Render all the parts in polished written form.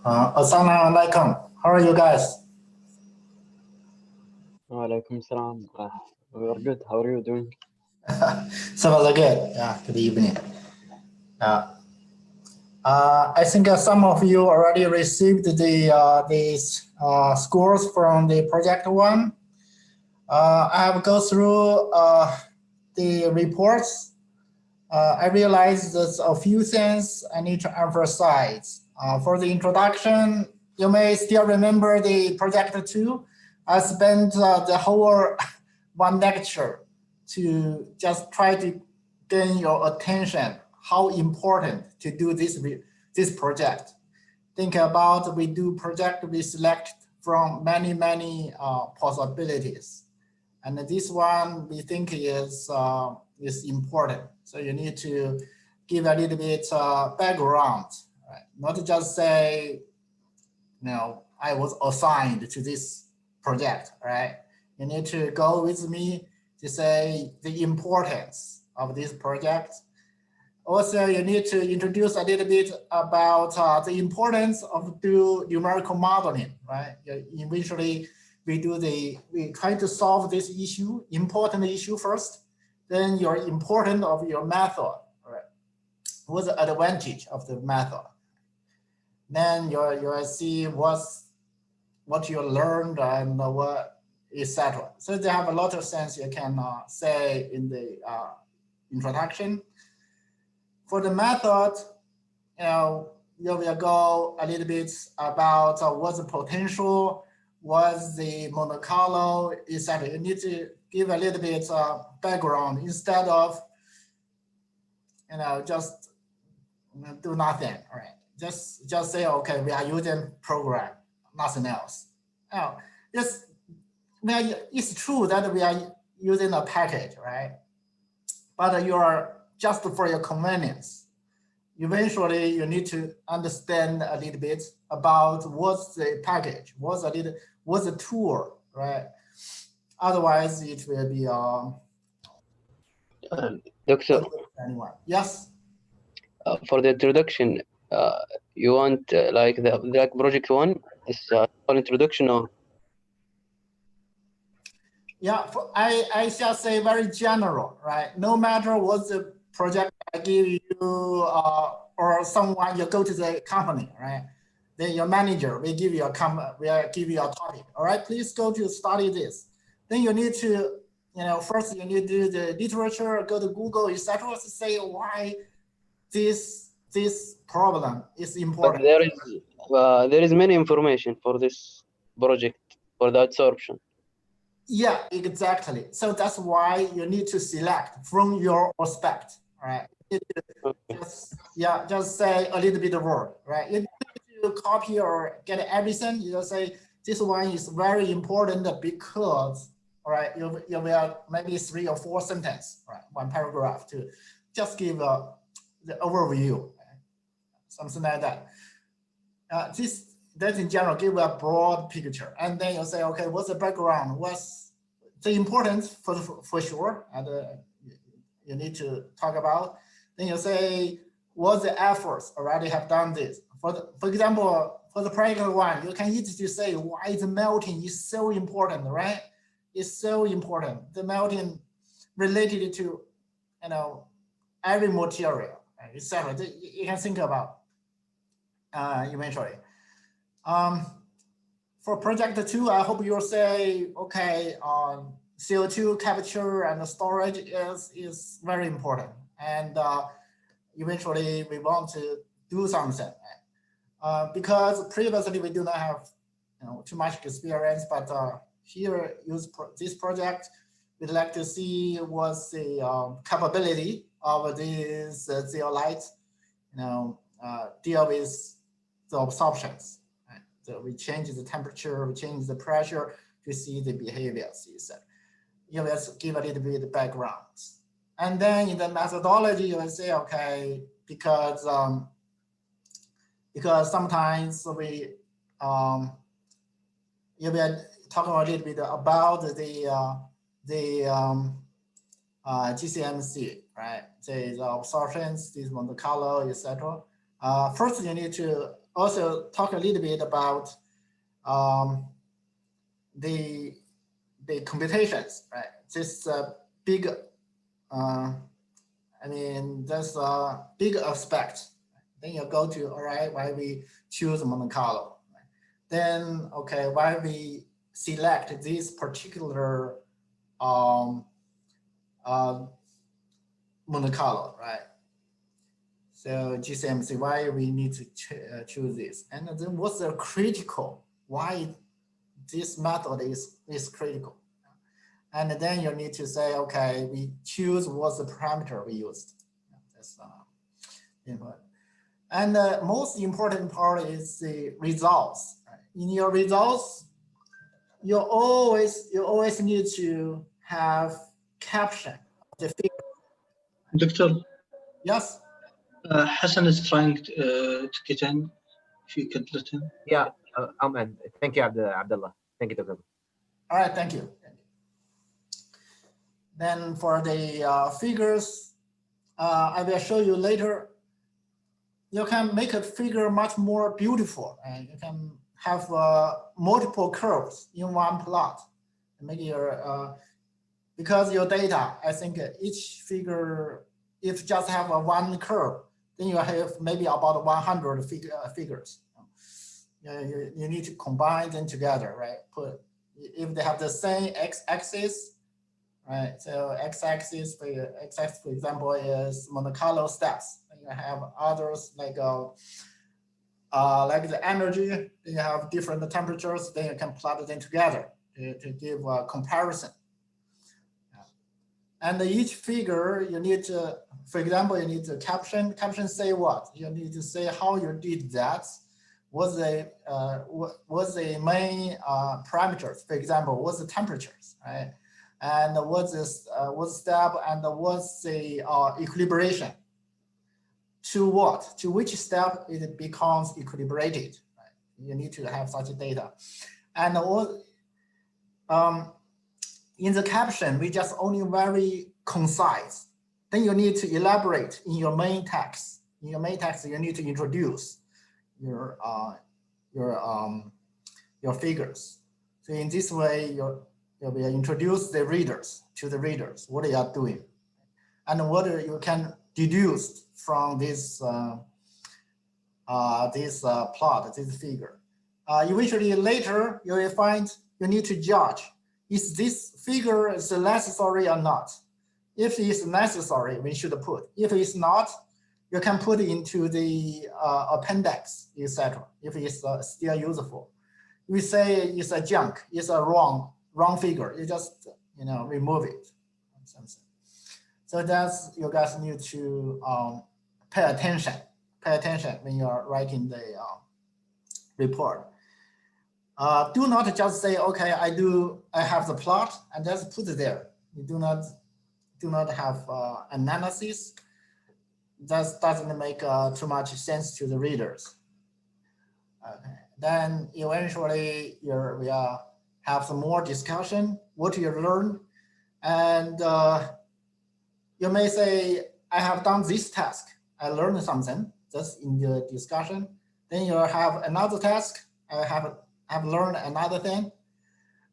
Assalamu alaikum. How are you guys? Walaikum salam. We are good. How are you doing? Some are good. Yeah, good evening. Uh, I think some of you already received these scores from the project one. I have go through the reports. I realized there's a few things I need to emphasize. For the introduction, you may still remember the project two. I spent the whole one lecture to just try to gain your attention, how important to do this project. Think about we do project, we select from many possibilities. And this one we think is important. So you need to give a little bit background, right? Not just say, I was assigned to this project, right? You need to go with me to say the importance of this project. Also, you need to introduce a little bit about the importance of do numerical modeling, right? Eventually, we try to solve this issue, important issue first, then your importance of your method, right? What's the advantage of the method? Then you see what you learned and what, etc. So they have a lot of sense you can say in the introduction. For the method, you will go a little bit about what's the potential, what's the Monte Carlo, etc. You need to give a little bit background instead of, just do nothing, right? Just say, okay, we are using program, nothing else. It's true that we are using a package, right? But you are just for your convenience. Eventually, you need to understand a little bit about what's the package, what's the tool, right? Otherwise, it will be Doctor, anyone. Yes. For the introduction, you want like project one is for introduction or? Yeah, I shall say very general, right? No matter what the project I give you or someone, you go to the company, right? Then your manager will give you a topic. All right, please go to study this. Then you need to, first you need to do the literature, go to Google, etc. to say why this problem is important. But there is many information for this project for the absorption. Yeah, exactly. So that's why you need to select from your perspective, right? Just say a little bit of word, right? You need to copy or get everything. You just say this one is very important because, all right, you will maybe 3 or 4 sentences, right? One paragraph to just give the overview, right? Something like that. That in general give a broad picture, and then you say, okay, what's the background? What's the importance for sure? And you need to talk about. Then you say, what's the efforts already have done this? For example, for the practical one, you can easily say why the melting is so important, right? It's so important. The melting related to, every material, etc. You can think about eventually. For project 2, I hope you'll say, okay, CO2 capture and storage is very important. And eventually we want to do something. Because previously we do not have too much experience, but here use this project, we'd like to see what's the capability of this zeolite, deal with the absorptions. So we change the temperature, we change the pressure to see the behaviors. You will give a little bit of background. And then in the methodology, you will say, okay, because sometimes we you will talk a little bit about the GCMC, right? The absorptions, this Monte Carlo, etc. First, you need to also talk a little bit about the computations, right? This big, I mean, there's a big aspect. Then you go to, all right, why we choose Monte Carlo. Right? Then, okay, why we select this particular Monte Carlo, right? So GCMC, why we need to choose this? And then what's the critical, why this method is critical? And then you need to say, okay, we choose what's the parameter we used. That's important. And the most important part is the results. In your results, you always need to have caption of the figure. Doctor, Yes. Hassan is trying to get in. If you could let him. Yeah, I'm in. Thank you, Abdullah. Thank you, Dr. All right, thank you. Then for the figures, I will show you later. You can make a figure much more beautiful, and you can have multiple curves in one plot. Make your because your data, I think each figure, if just have one curve, then you have maybe about 100 figures. You need to combine them together, right? If they have the same x-axis, right? So x-axis, for example, is Monte Carlo steps. And you have others like the energy. Then you have different temperatures. Then you can plot them together to give a comparison. And each figure, you need to, for example, you need to caption. Caption say what? You need to say how you did that. What's the main parameters? For example, what's the temperatures, right? And what's step, and what's the equilibration? To what? To which step it becomes equilibrated? Right? You need to have such data. And in the caption, we just only very concise. Then you need to elaborate in your main text. In your main text, you need to introduce your figures. So in this way, you will introduce the readers to the readers what they are doing, and what you can deduce from this plot, this figure. Eventually, later you will find you need to judge: is this figure is necessary or not? If it is necessary, we should put. If it's not, you can put it into the appendix, etc. If it's still useful. We say it's a junk, it's a wrong figure. You just remove it. So that's, you guys need to pay attention. Pay attention when you are writing the report. Do not just say, okay, I have the plot and just put it there. You do not have analysis. That doesn't make too much sense to the readers. Okay. Then eventually we will have some more discussion, what you learned. And you may say, I have done this task. I learned something, just in the discussion. Then you have another task. I have learned another thing.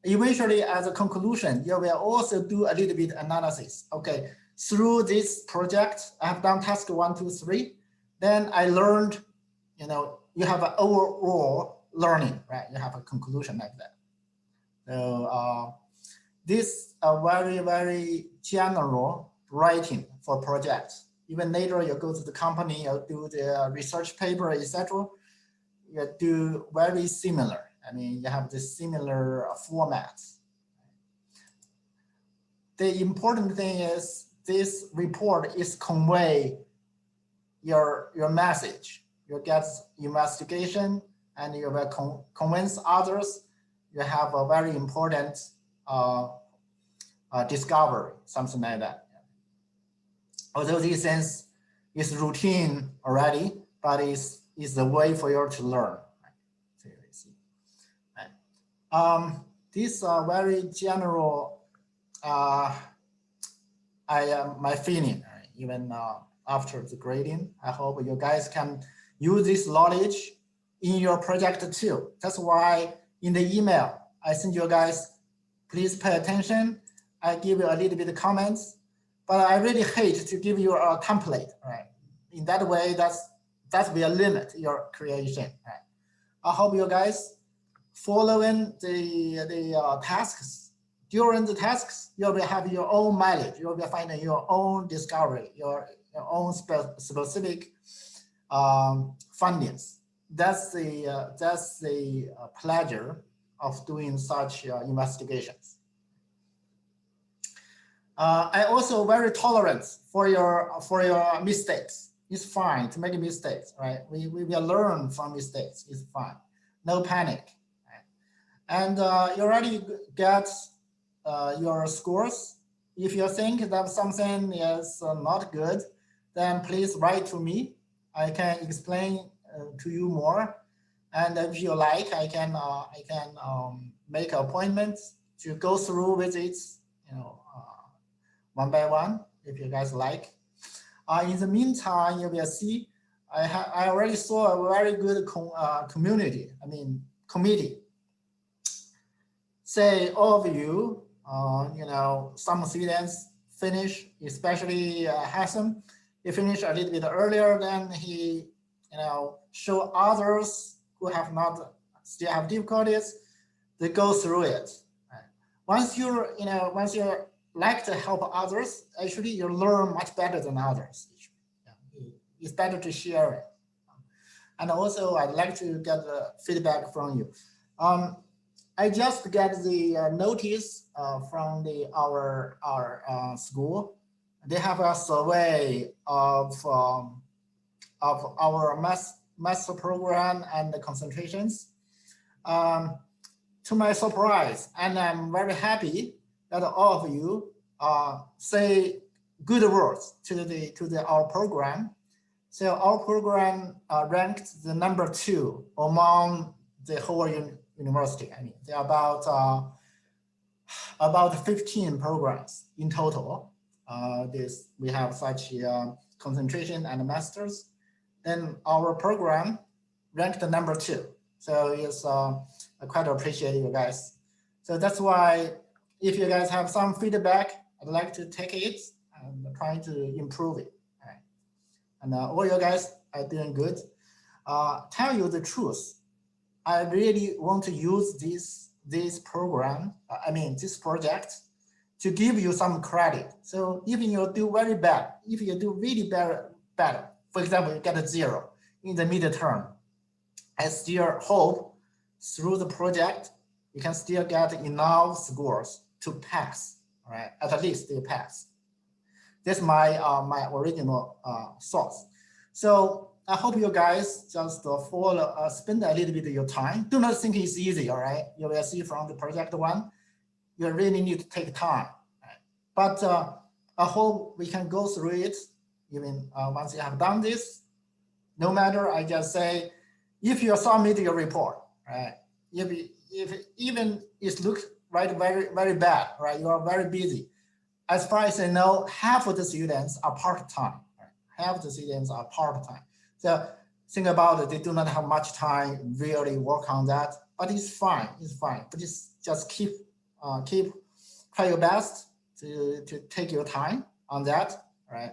Eventually, as a conclusion, you will also do a little bit analysis. Okay, through this project, I have done task 1, 2, 3. Then I learned, you have an overall learning, right? You have a conclusion like that. So this a very, very general writing for projects. Even later, you go to the company, you do the research paper, etc. You do very similar. I mean, you have this similar formats. The important thing is this report is convey your message. You get investigation, and you will convince others. You have a very important discovery, something like that. Although these things is routine already, but it's the way for you to learn. These are very general. My feeling, even after the grading. I hope you guys can use this knowledge in your project too. That's why in the email I send you guys, please pay attention. I give you a little bit of comments, but I really hate to give you a template, right? In that way, that will limit your creation, right? I hope you guys following the tasks. During the tasks, you will have your own mileage. You will be finding your own discovery, your own specific findings. That's the pleasure of doing such investigations. I also very tolerant for your mistakes. It's fine to make mistakes, right? We will learn from mistakes. It's fine. No panic. Right? And you already get your scores. If you think that something is not good, then please write to me. I can explain to you more. And if you like, I can make appointments to go through with it, one by one, if you guys like. In the meantime, you will see, I already saw a very good community. I mean, committee. Say all of you, some students finish, especially Hassan. He finished a little bit earlier than he, show others who have not still have difficulties. They go through it. Right? Once you like to help others, actually you learn much better than others. Yeah. It's better to share it. And also I'd like to get the feedback from you. I just get the notice from our school. They have a survey of our master program and the concentrations. To my surprise, and I'm very happy that all of you say good words to our program. So our program ranked the #2 among the whole university. I mean, there are about 15 programs in total. We have such concentration and masters. Then our program ranked the #2. So it's quite appreciate you guys. So that's why if you guys have some feedback, I'd like to take it and try to improve it. All right. And all you guys are doing good. Tell you the truth, I really want to use this program, this project, to give you some credit. So if you do very bad, if you do really bad, for example, you get a 0 in the midterm, I still hope through the project, you can still get enough scores to pass, right? At least you pass. That's my original thoughts. So I hope you guys just spend a little bit of your time. Do not think it's easy, all right? You will see from the project one, you really need to take time. Right? But I hope we can go through it. Even once you have done this, no matter, I just say, if you submit your report, right? If even it looks very, very bad, right? You are very busy. As far as I know, half of the students are part-time. Right? Half of the students are part-time. So think about it, they do not have much time really work on that, but it's fine, it's fine. But just keep try your best to take your time on that, right?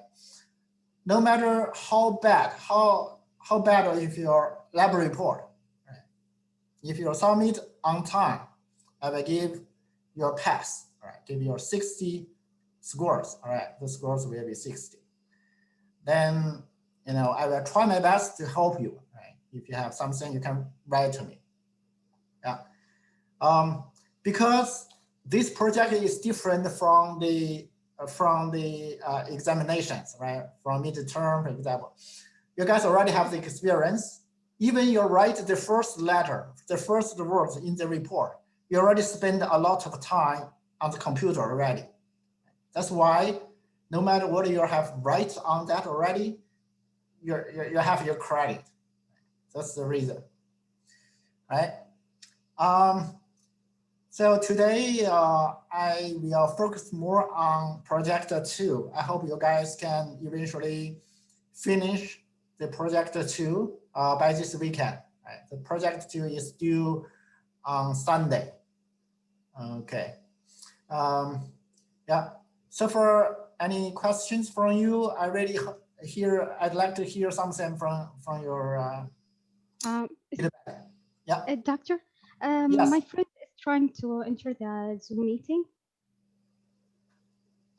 No matter how bad if your lab report, right? If you submit on time, I will give your pass, right? Give your 60 scores, all right? The scores will be 60. Then, I will try my best to help you, right? If you have something, you can write to me. Yeah. Because this project is different from the examinations, right? From midterm, for example. You guys already have the experience. Even you write the first letter, the first words in the report, you already spend a lot of time on the computer already. That's why no matter what you have write on that already, you have your credit. That's the reason, right? So today I will focus more on project 2. I hope you guys can eventually finish the project 2 by this weekend. Right? The project 2 is due on Sunday. Okay. Yeah. So for any questions from you, I really hear. I'd like to hear something from your feedback. Yeah. Doctor, Yes. my friend is trying to enter the Zoom meeting.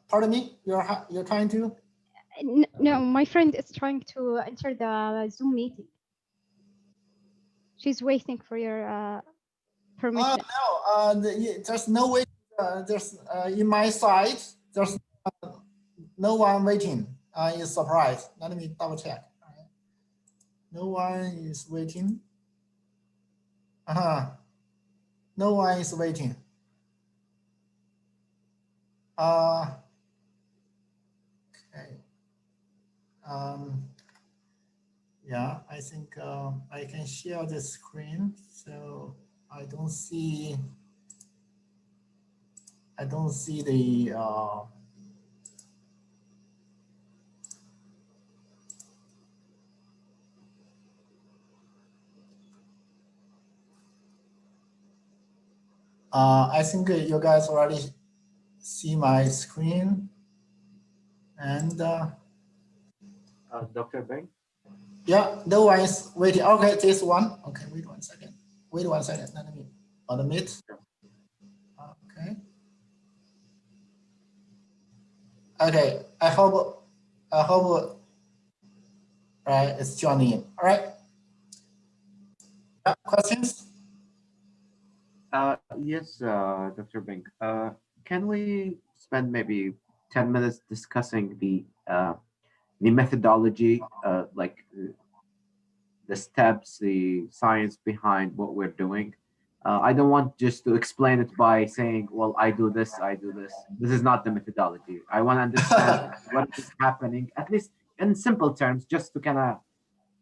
Pardon me. You're trying to. No, my friend is trying to enter the Zoom meeting. She's waiting for your permission. No. There's no way. There's in my side. There's no one waiting. Is surprised. Let me double check. No one is waiting. No one is waiting. Okay. Yeah, I think I can share the screen. So I don't see the I think you guys already see my screen, and Dr. Beng? yeah, no one is waiting. Okay, this one. Okay, wait 1 second. Wait 1 second. Let me admit. Okay. Okay. I hope right, it's joining in. All right. Yeah, questions? Yes, Dr. Bing. Can we spend maybe 10 minutes discussing the methodology, like the steps, the science behind what we're doing? I don't want just to explain it by saying, well, I do this, I do this. This is not the methodology. I want to understand what is happening, at least in simple terms, just to kind of,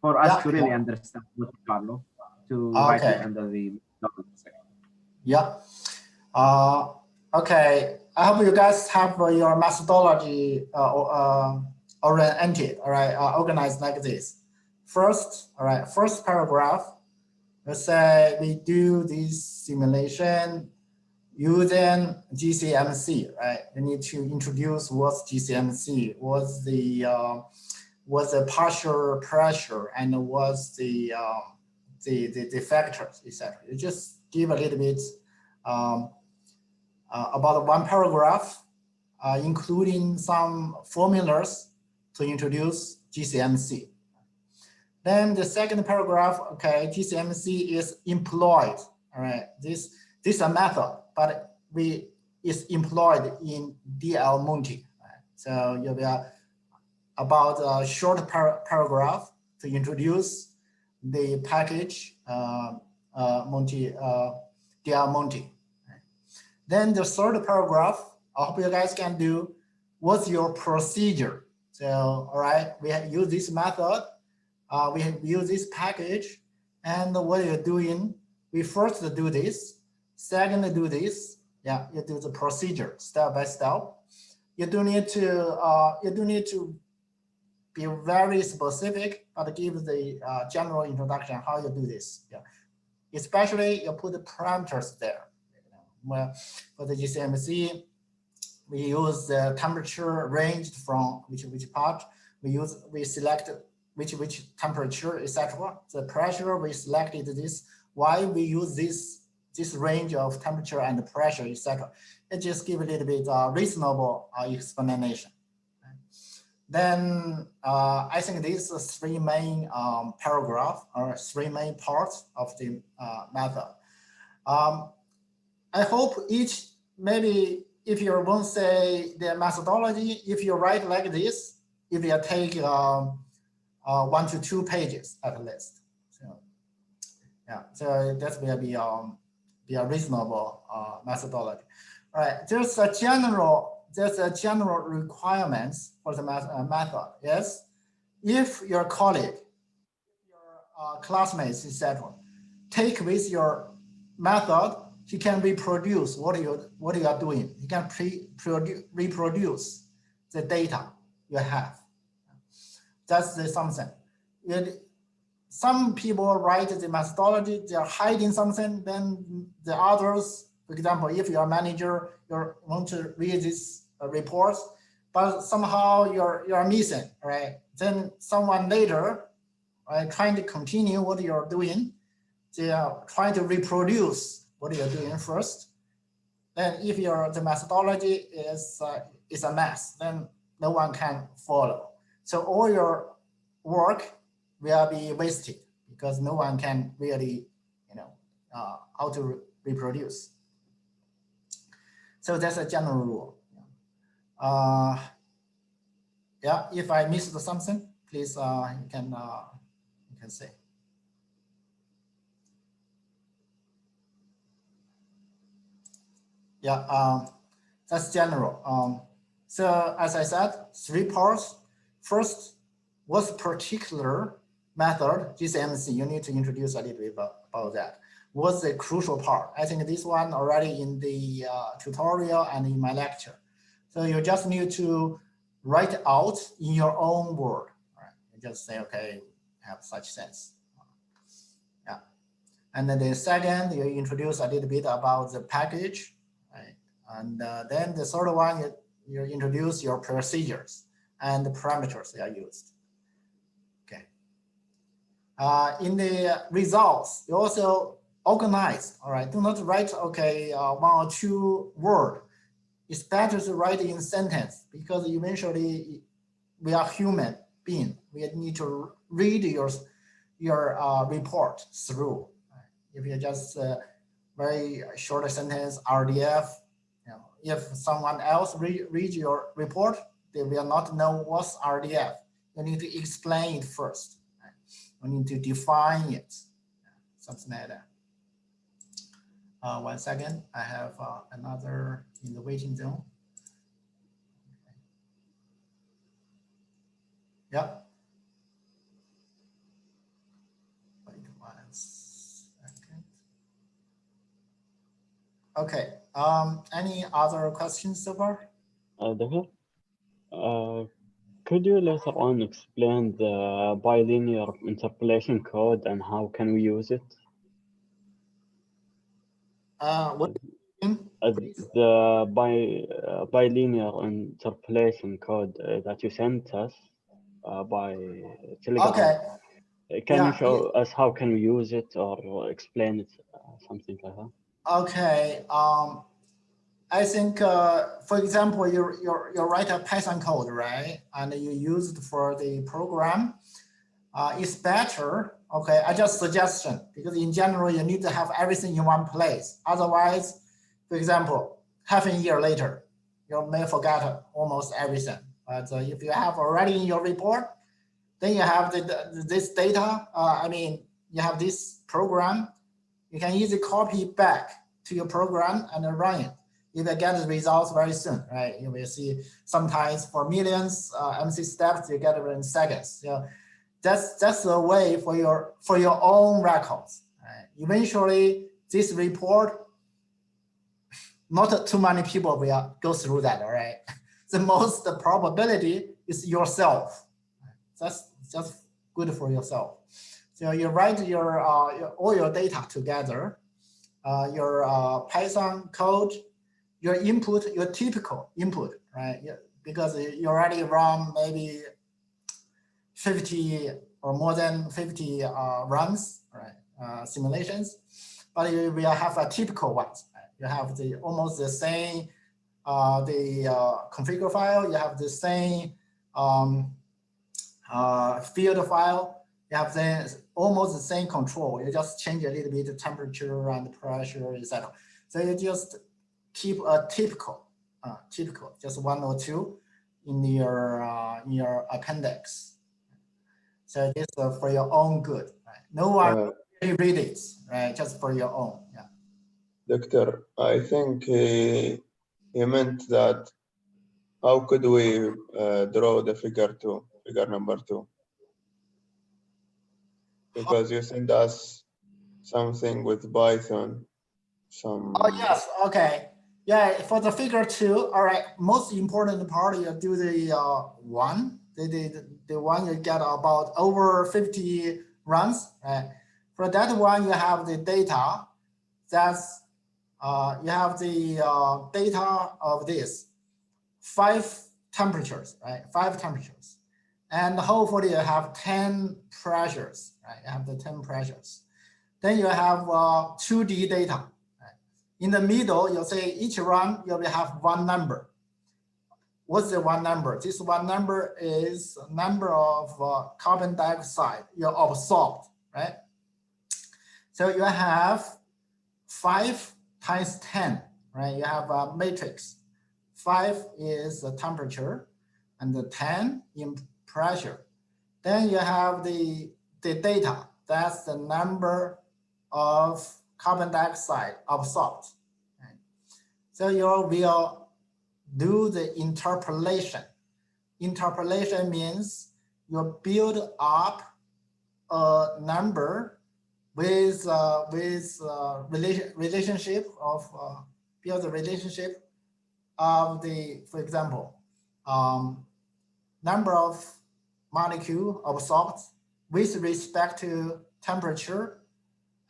for us to really understand what Carlo, to write it under the methodology section. Yeah. Okay. I hope you guys have your methodology oriented, all right, organized like this. First, all right, first paragraph, let's say we do this simulation using GCMC, right? We need to introduce what's GCMC, what's the partial pressure, and what's the factors, etc. You just give a little bit about one paragraph, including some formulas to introduce GCMC. Then the second paragraph, okay, GCMC is employed. All right, this is a method, but is employed in DL Monty. Right? So you will about a short paragraph to introduce the package Monty DL Monty. Right? Then the third paragraph, I hope you guys can do. What's your procedure? So all right, we have used this method. We have used this package, and what you're doing, we first do this, second do this. Yeah, you do the procedure step by step. You do need to be very specific, but give the general introduction how you do this. Yeah, especially you put the parameters there. Well, for the GCMC, we use the temperature ranged from which part. We select which temperature, etc. The pressure, we selected this. Why we use this range of temperature and pressure, etc. It just give a little bit reasonable explanation. Right? Then I think these are three main paragraph or three main parts of the method. I hope each, maybe if you won't say the methodology, if you write like this, it will take 1 to 2 pages at least. So yeah, so that will be a reasonable methodology. All right, there's a general requirements for the method. Yes, if your colleague, your classmates, etc., take with your method, he can reproduce what you are doing. He can reproduce the data you have. That's the something. some people write the methodology, they're hiding something, then the others, for example, if you're a manager, you want to read these reports, but somehow you're missing, right? Then someone later, right, trying to continue what you're doing, they are trying to reproduce what you're doing first. Then if the methodology is a mess, then no one can follow. So all your work will be wasted because no one can really, how to reproduce. So that's a general rule. Yeah, if I missed something, please you can say. Yeah, that's general. So as I said, 3 parts. First, what's particular method, GCMC, you need to introduce a little bit about that. What's the crucial part? I think this one already in the tutorial and in my lecture. So you just need to write out in your own word. Right? You just say, okay, have such sense. Yeah. And then the second, you introduce a little bit about the package. Right? And then the third one, you introduce your procedures and the parameters that are used. Okay. In the results, you also organize. All right. Do not write, okay, 1 or 2 words. It's better to write in sentence because eventually we are human being. We need to read your report through. Right? If you just very short sentence, RDF, if someone else read your report, they will not know what's RDF. You need to explain it first. Right? You need to define it, something like that. 1 second, I have another in the waiting zone. Okay. Yep. Wait 1 second. Okay. Any other questions so far? Doctor, could you later on explain the bilinear interpolation code and how can we use it? What? The bilinear interpolation code that you sent us by Telegram. Okay. Can you show us how can we use it or explain it, something like that? Okay. I think, for example, you write a Python code, right? And you use it for the program. It's better. Okay, I just suggestion because in general you need to have everything in one place. Otherwise, for example, half a year later, you may forget almost everything. But if you have already in your report, then you have this data. I mean, you have this program. You can easily copy back to your program and run it. You will get the results very soon, right? You will see sometimes for millions MC steps, you get it in seconds. You know, that's the way for your own records. Right? Eventually, this report, not too many people will go through that. All right, the most probability is yourself. That's just good for yourself. So you write all your data together, your Python code, your input, your typical input, right? Because you already run maybe 50 or more than 50 runs, right? Simulations, but you will have a typical ones. Right? You have almost the same configure file. You have the same field file. You have almost the same control. You just change a little bit the temperature and the pressure, etc. So you just keep a typical, just 1 or 2 in your appendix. So this is for your own good, right? No one really read it, right? Just for your own, yeah. Doctor, I think he meant that how could we draw the figure number 2? Because you sent us something with Python, Oh yes, okay. Yeah, for the figure 2, all right, most important part, you do the one, the one you get about over 50 runs, right? For that one, you have the data. That's you have the data of this 5 temperatures, right? 5 temperatures, and hopefully you have 10 pressures, right? You have the 10 pressures. Then you have 2D data. Right? In the middle, you'll say each run you will have one number. What's the one number? This one number is number of carbon dioxide you absorbed, right? So you have 5 times 10, right? You have a matrix. 5 is the temperature, and the 10 in pressure. Then you have the data. That's the number of carbon dioxide absorbed. Right? So you will do the interpolation. Interpolation means you build up a number with relationship of build the relationship of the, for example, number of molecule absorbed with respect to temperature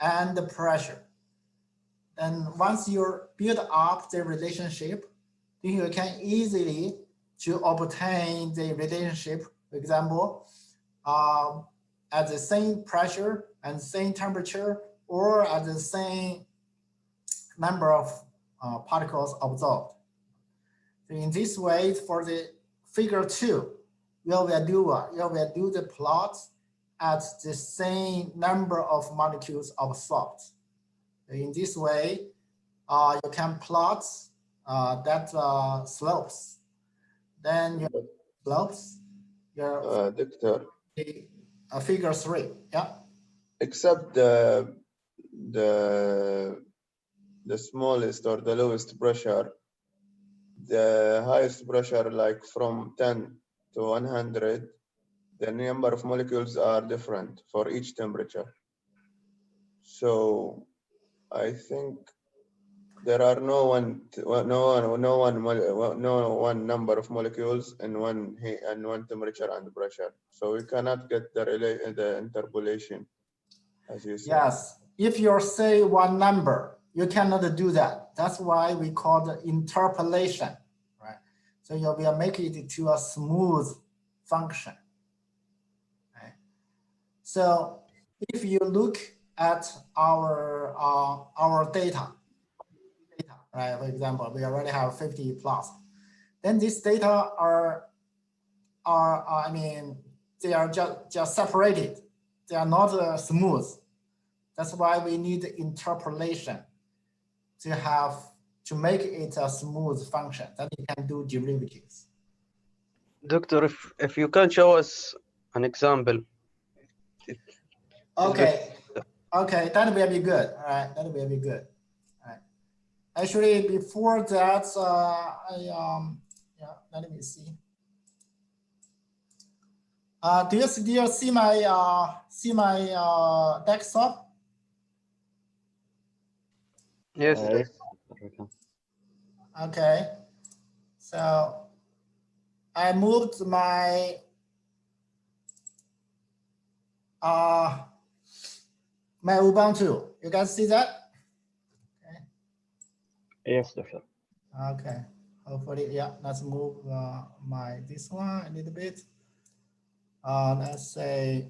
and the pressure. And once you build up the relationship, then you can easily to obtain the relationship, for example, at the same pressure and same temperature, or at the same number of particles absorbed. So in this way, for the figure 2, you will do what? You will do the plots at the same number of molecules absorbed. In this way, you can plot that slopes. Then your slopes, your Doctor, figure 3, yeah. except the smallest or the lowest pressure, the highest pressure, like from 10 to 100, the number of molecules are different for each temperature. So I think there are no one number of molecules in one temperature and pressure. So we cannot get the interpolation, as you said. Yes, if you say one number, you cannot do that. That's why we call the interpolation, right? So you will make it to a smooth function. Right? So if you look at our data, right? For example, we already have 50 plus. Then these data are I mean, they are just separated. They are not smooth. That's why we need interpolation to make it a smooth function that you can do derivatives. Doctor, if you can show us an example. Okay, okay, that will be good. All right, that will be good. All right. Actually, before that, yeah, let me see. Do you still see my desktop? Yes. Yes. Okay, so I moved my my Ubuntu. You guys see that? Okay. Yes, doctor. Okay. Hopefully, yeah. Let's move this one a little bit. Let's say.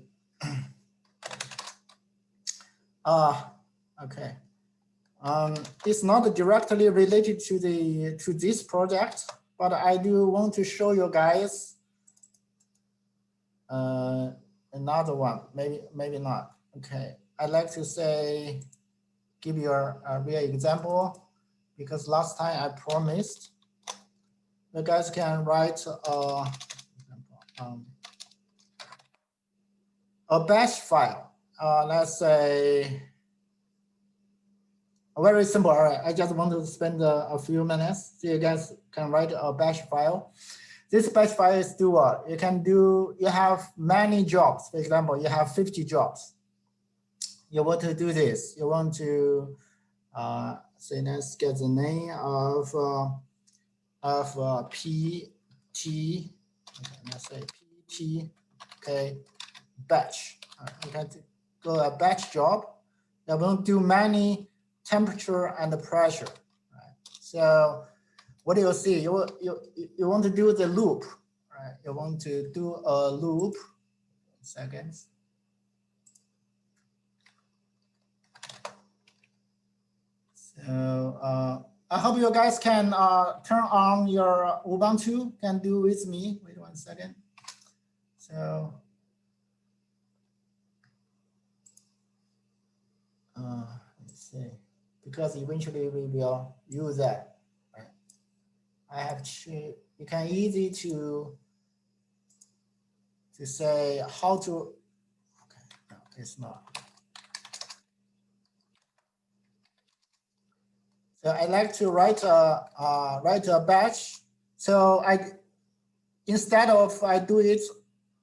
Okay. It's not directly related to this project, but I do want to show you guys another one. Maybe not. Okay. I'd like to say give you a real example, because last time I promised you guys can write a bash file. Let's say. Very simple. All right. I just want to spend a few minutes so you guys can write a bash file. This bash file is do what? You have many jobs. For example, you have 50 jobs. You want to do this. You want to say, let's get the name of PT. Okay, let's say PT. Okay, batch. Okay, go a batch job, that will do many temperature and the pressure. Right? So what do you see? You want to do the loop, right? You want to do a loop. Seconds. So I hope you guys can turn on your Ubuntu. Can do with me. Wait 1 second. So let's see, because eventually we will use that. Right? I have to. You can easy to say how to. Okay, no, it's not. So I like to write a batch. So instead of I do it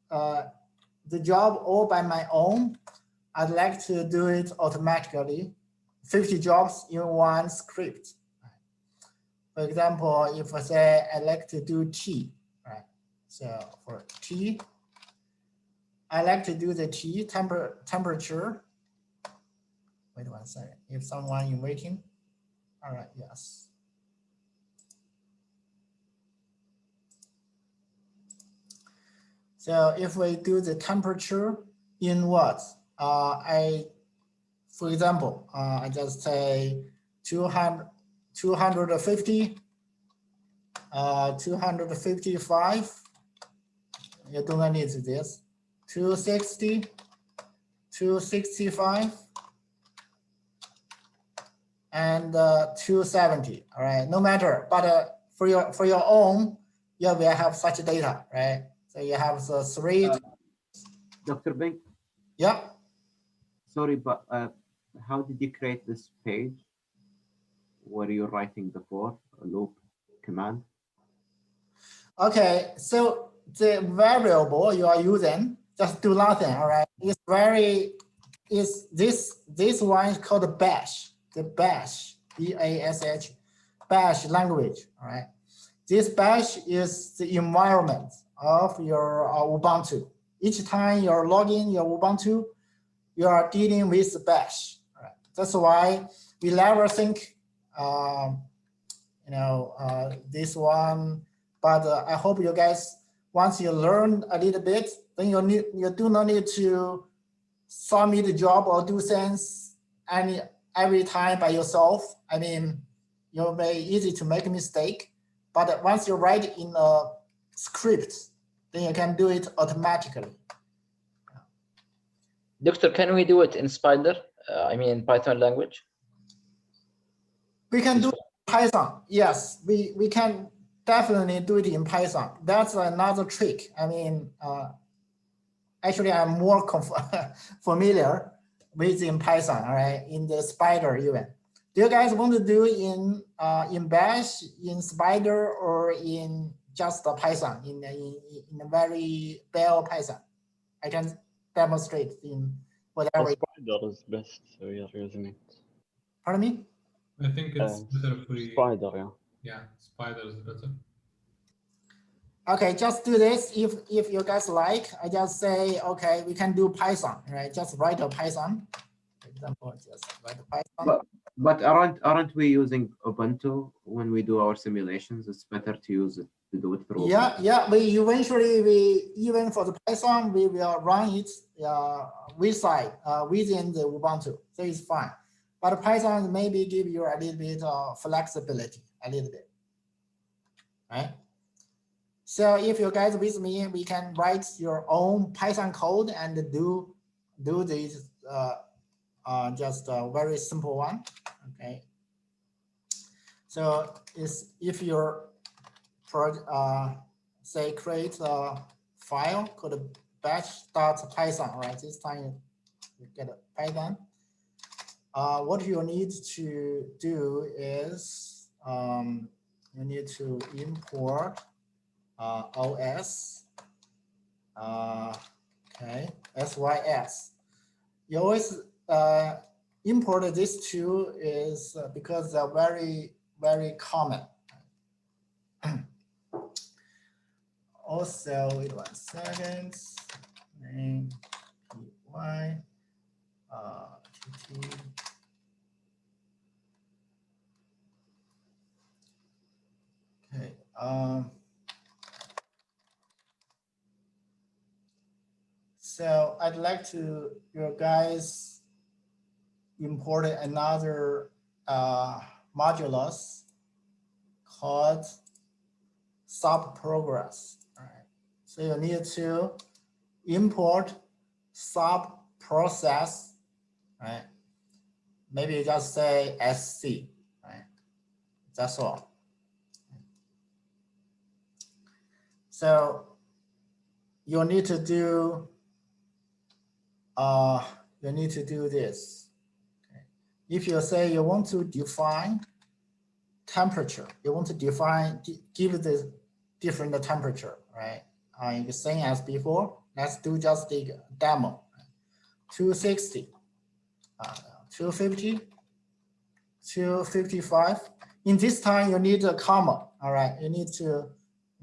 the job all by my own, I'd like to do it automatically. 50 jobs in one script. For example, if I say I like to do T, right? So for T, I like to do the T temperature. Wait 1 second. If someone in waiting. All right, yes. So if we do the temperature in what? For example, I just say 250, 255. You don't need this. 260, 265. And 270, all right, no matter, but for your own, you will have such data, right? So you have the three. Dr. Bing, Yeah. sorry, but how did you create this page where you're writing the for loop command? Okay, so the variable you are using, just do nothing, all right? Is this one is called bash, the bash, B-A-S-H, bash language, all right? This bash is the environment of your Ubuntu. Each time you're logging your Ubuntu, you are dealing with the bash. All right? That's why we never think, this one. But I hope you guys, once you learn a little bit, then you do not need to submit the job or do things every time by yourself. I mean, you're very easy to make a mistake, but once you write it in a script, then you can do it automatically. Doctor, can we do it in Spider? I mean, Python language? We can do it in Python. Yes, we can definitely do it in Python. That's another trick. I mean, actually, I'm more familiar with in Python, all right, in the Spider even. Do you guys want to do in Bash, in Spider, or in just Python, in a very bare Python? I can demonstrate in whatever. Spider is best, so we are using it. Pardon me? I think it's better if we. Spider, yeah. Yeah, Spider is better. Okay, just do this. If you guys like, I just say, okay, we can do Python, right? Just write a Python. For example, just write a Python. But aren't we using Ubuntu when we do our simulations? It's better to use it to do it through. Yeah, Ubuntu. yeah. We even for the Python, we will run it within the Ubuntu, so it's fine. But Python maybe give you a little bit of flexibility, a little bit, right? So if you guys with me, we can write your own Python code and do this just a very simple one. Okay. So if your project say create a file called batch.python, right? This time you get a Python. What you need to do is you need to import OS, okay, SYS. You always import these two is because they're very, very common. Also, wait 1 second, name, PY. So I'd like to you guys import another modulus called subprogress. All right. So you need to import subprocess, right? Maybe you just say SC, right? That's all. So you need to do this. Okay. If you say you want to define temperature, you want to give the different temperature, right? The same as before. Let's do just the demo. 260, 250, 255. In this time, you need a comma. All right, you need to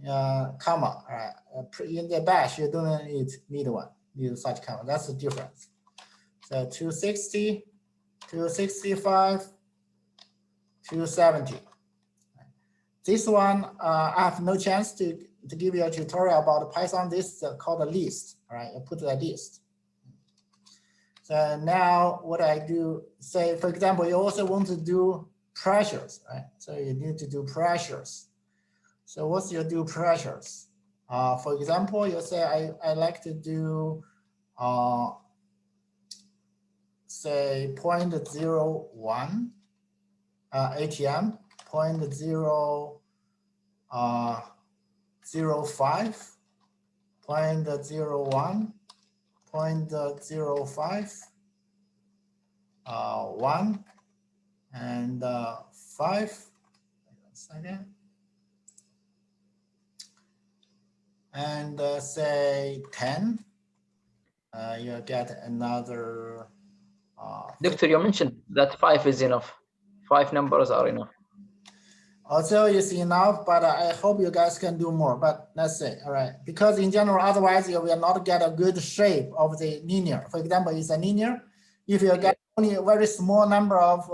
comma. All right, in the bash, you don't need one. Need such comma. That's the difference. So 260, 265, 270. This one, I have no chance to give you a tutorial about Python. This is called a list. All right, you put a list. So now what I do, say, for example, you also want to do pressures, right? So you need to do pressures. So what's your do pressures? For example, you say, I like to do, say 0.01 ATM, 0.005, 0.01, 0.05, 1, and 5. One second. And say 10. You get another. Doctor, you mentioned that 5 is enough. 5 numbers are enough. Also, it's enough, but I hope you guys can do more. But let's say, all right, because in general, otherwise you will not get a good shape of the linear. For example, it's a linear. If you get only a very small number of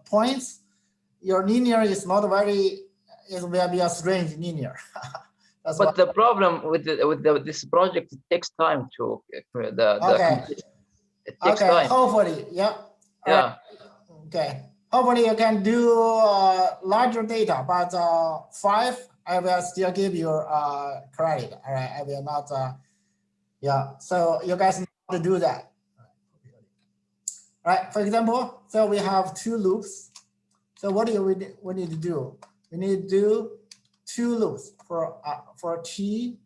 points, your linear is not very. It will be a strange linear. But the problem with this project, it takes time to okay. It takes okay. time. Hopefully, yeah. Yeah. Right. Okay. Hopefully you can do larger data, but 5, I will still give you credit. All right, I will not. Yeah. So you guys know how to do that. All right. For example, so we have 2 loops. So what do we need to do? We need to do 2 loops for t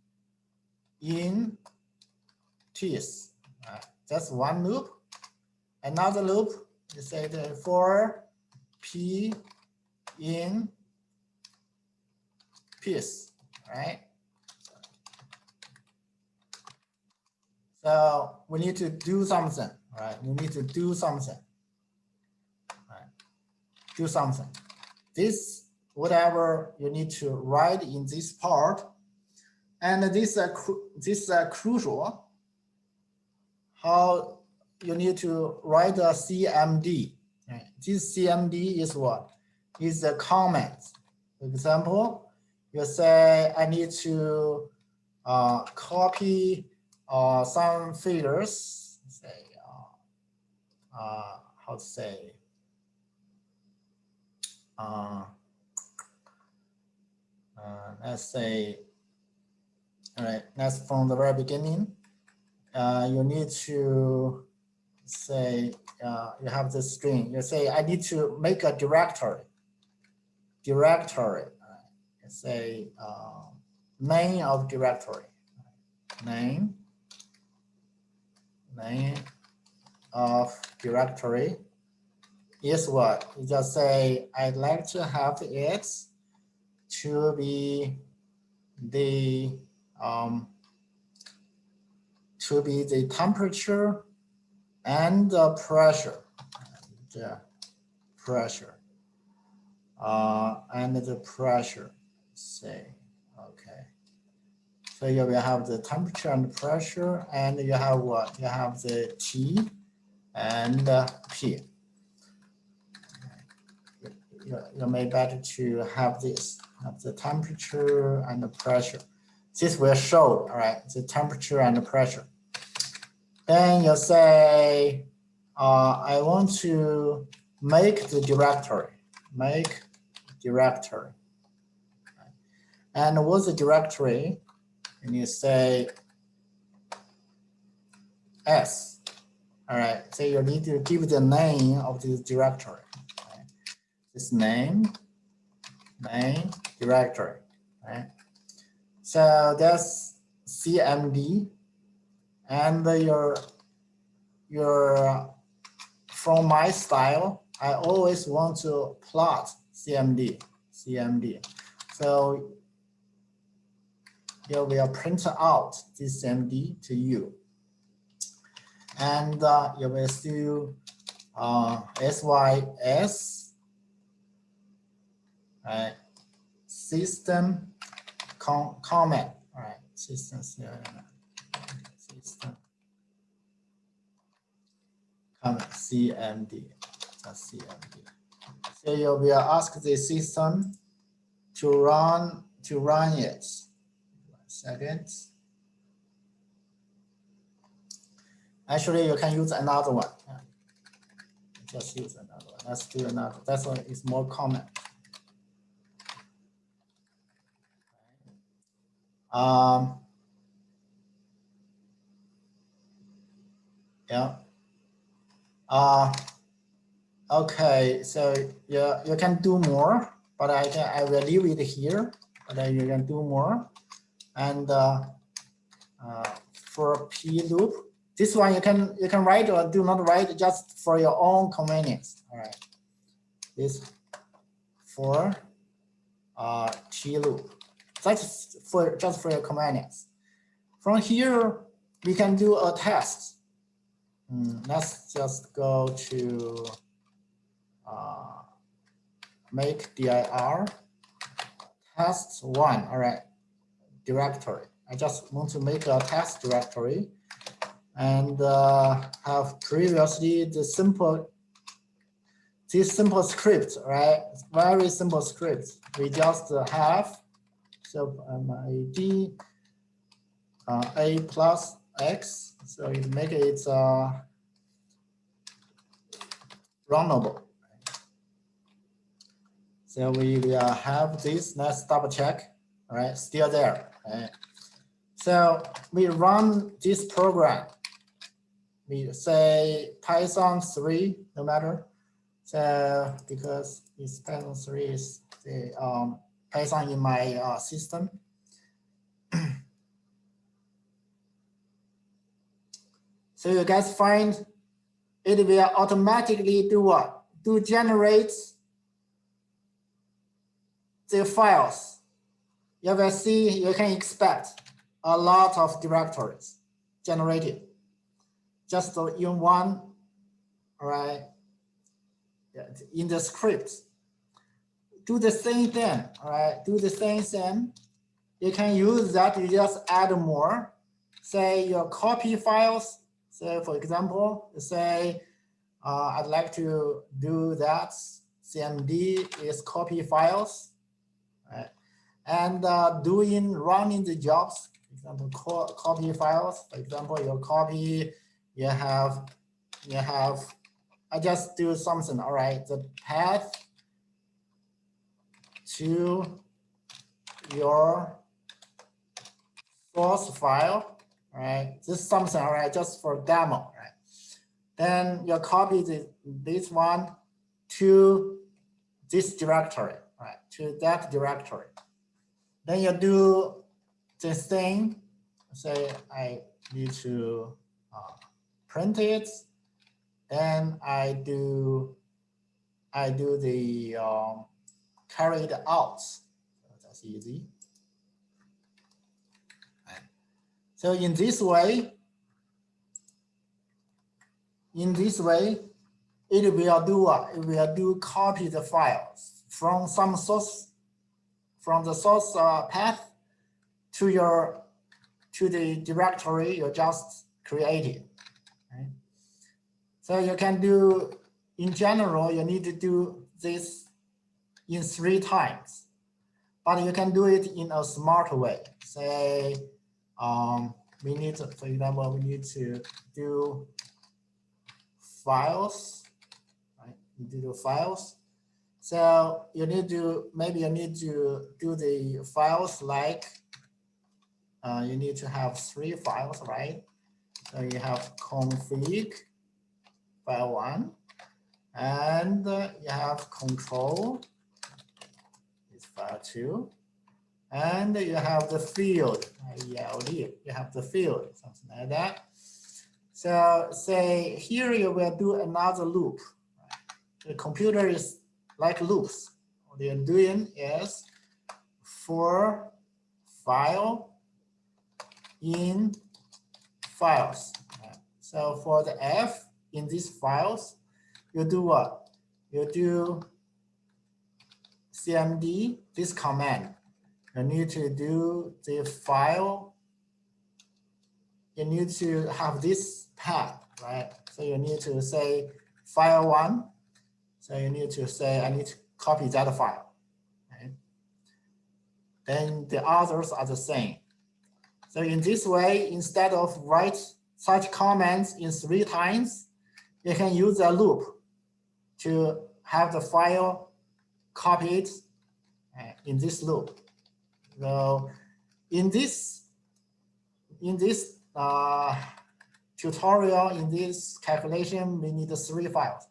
in t's. That's one loop. Another loop, you say for p in p's, right? So we need to do something, right? We need to do something, right? Do something. This, whatever you need to write in this part, and this is crucial. How you need to write a CMD. Right? This CMD is what? Is the comments. For example, you say I need to copy some figures. Say how to say. Let's say. All right. That's from the very beginning. You need to say you have the string. You say I need to make a directory. You say name of directory. Name of directory is what? You just say I'd like to have it to be the temperature and the pressure. And the pressure, say, okay. So you will have the temperature and the pressure, and you have what? You have the T and P. You may better to have this, have the temperature and the pressure. This will show, all right, the temperature and the pressure. Then you say, I want to make the directory, make directory. And what's the directory? And you say S. All right, so you need to give the name of this directory. Right? This name directory. Right? So that's CMD, and your from my style, I always want to plot CMD. So you will print out this CMD to you. And you will do SYS, right? System comment, right? System comment CMD, that's CMD. So you will ask the system to run it. 1 second. Actually, you can use another one. Just use another one. Let's do another. That's one is more common. Yeah. Okay. So yeah, you can do more, but I will leave it here. But you can do more. And for P loop, this one you can write or do not write just for your own convenience. All right. This for P loop. That's for just for your convenience. From here, we can do a test. Let's just go to make dir test 1. All right, directory. I just want to make a test directory and have previously this simple script, right? Very simple script. We just have so ID a plus x, so you make it runnable. So we will have this. Let's double check. All right, still there. Right? So we run this program. We say Python 3, no matter. So because it's Python 3 is the Python in my system. So you guys find it will automatically do what? Do generate the files. You will see, you can expect a lot of directories generated just in one, all right, in the script. Do the same thing, all right, do the same thing. You can use that, you just add more. Say your copy files. So for example, say, I'd like to do that. CMD is copy files, right? And running the jobs, for example, copy files. For example, your copy, you have, I just do something, all right? The path to your source file, right? This is something, all right, just for demo, right? Then you copy this one to this directory, right? To that directory. Then you do the thing. Say I need to print it. Then I do the carry it out. So that's easy. So in this way, it will do what? It will do copy the files from some source, from the source path to the directory you just created. Right? So you can do, in general, you need to do this in 3 times, but you can do it in a smart way. Say, we need to, for example, we need to do files, right? You do the files. So you need to, maybe you need to do the files like, you need to have 3 files, right? So you have config file 1, and you have control is file 2, and you have the field, ELD, you have the field, something like that. So say here you will do another loop. The computer is like loops. What you're doing is for file in files. So for the F in these files, you do what? You do CMD, this command. You need to do the file. You need to have this path, right? So you need to say file 1. So you need to say, I need to copy that file. Right? Then the others are the same. So in this way, instead of write such comments in 3 times, you can use a loop to have the file copied in this loop. So in this tutorial, in this calculation, we need 3 files.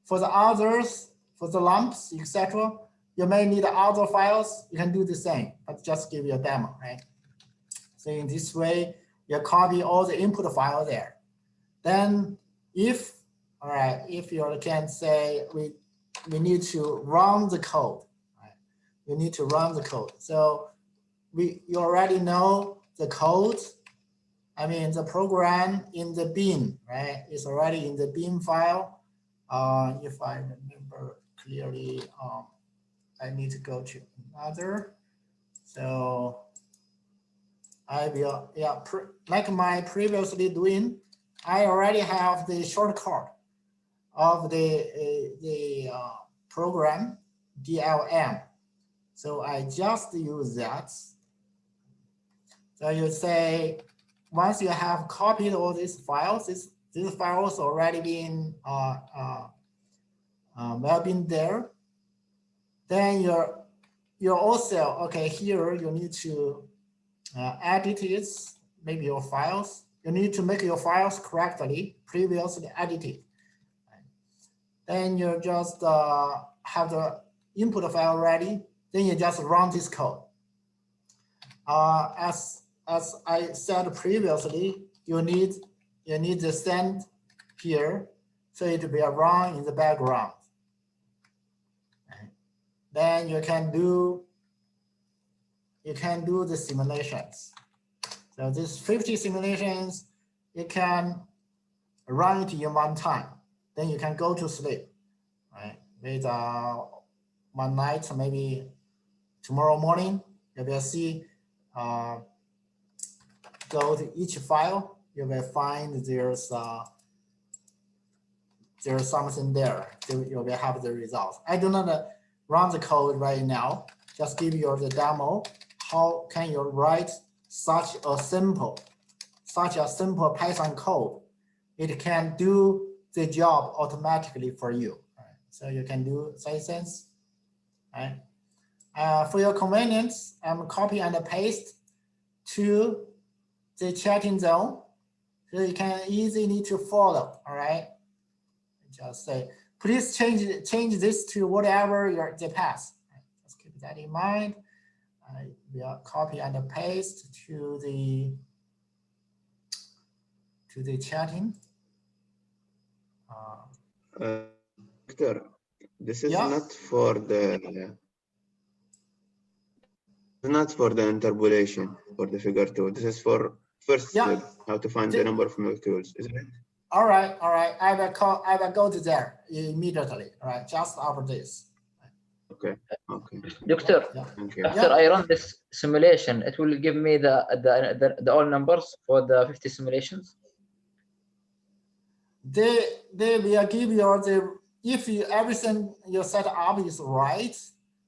For the others, for the lumps, etc., you may need other files. You can do the same, but just give you a demo, right? So in this way, you copy all the input file there. Then if, all right, if you can say we need to run the code, right? You need to run the code. So you already know the code. I mean, the program in the bin, right? It's already in the bin file. If I remember clearly, I need to go to another. So I will, yeah, like my previously doing, I already have the shortcut of the program DLM. So I just use that. So you say, once you have copied all these files, these files already been well been there. Then you're also, okay, here you need to edit it, maybe your files. You need to make your files correctly, previously edited. Then you just have the input file ready. Then you just run this code. As I said previously, you need the send here, so it will be run in the background. Then you can do the simulations. So these 50 simulations, you can run it in one time. Then you can go to sleep, right? With one night, maybe tomorrow morning, you will see. Go to each file, you will find there's something there. You will have the results. I do not run the code right now. Just give you the demo. How can you write such a simple Python code? It can do the job automatically for you. Right? So you can do sense. Right? For your convenience, I'm copy and paste to the chatting zone, so you can easily to follow. All right, just say, please change this to whatever the path. Right? Just keep that in mind. I will copy and paste to the chatting. Victor, this is Yeah. not for the interpolation for the figure 2. This is for first step, how to find the number of molecules, isn't it? All right. I will go to there immediately. All right, just after this. Okay. Doctor, after I run this simulation, it will give me the all numbers for the 50 simulations. They will give you if everything you set up is right,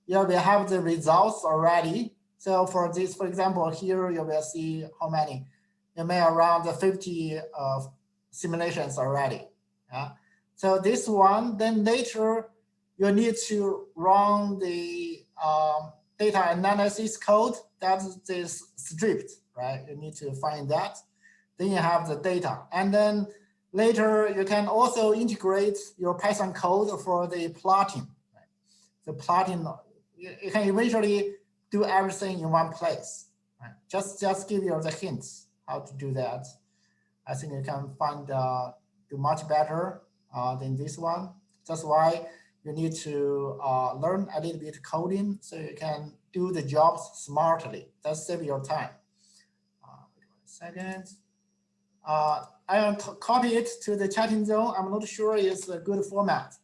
you will have the results already. So for this, for example, here you will see how many you may around 50 simulations already. So this one, then later you need to run the data analysis code that is stripped, right? You need to find that. Then you have the data. And then later you can also integrate your Python code for the plotting. Right? The plotting, you can eventually do everything in one place. Right? Just give you the hints how to do that. I think you can find do much better than this one. That's why you need to learn a little bit coding so you can do the jobs smartly. That save your time. Wait 1 second. I will copy it to the chatting zone. I'm not sure it's a good format.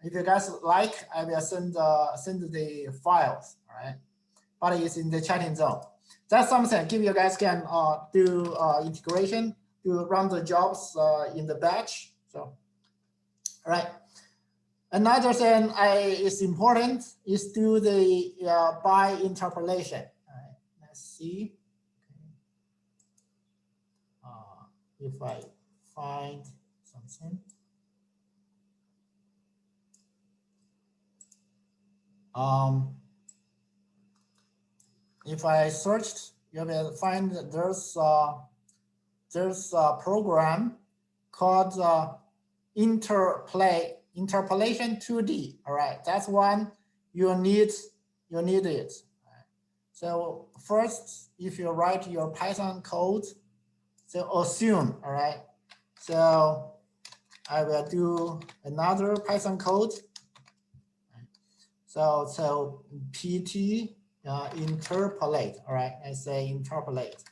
If you guys like, I will send the files, all right? But it's in the chatting zone. That's something you guys can do integration, to run the jobs in the batch. So, all right. Another thing is important is do the by interpolation. All right. Let's see. If I find something. If I searched, you will find that there's a program called interpolation 2D. All right, that's one you need it. So first, if you write your Python code, so assume, all right. So I will do another Python code. So PT interpolate, all right. I say interpolate.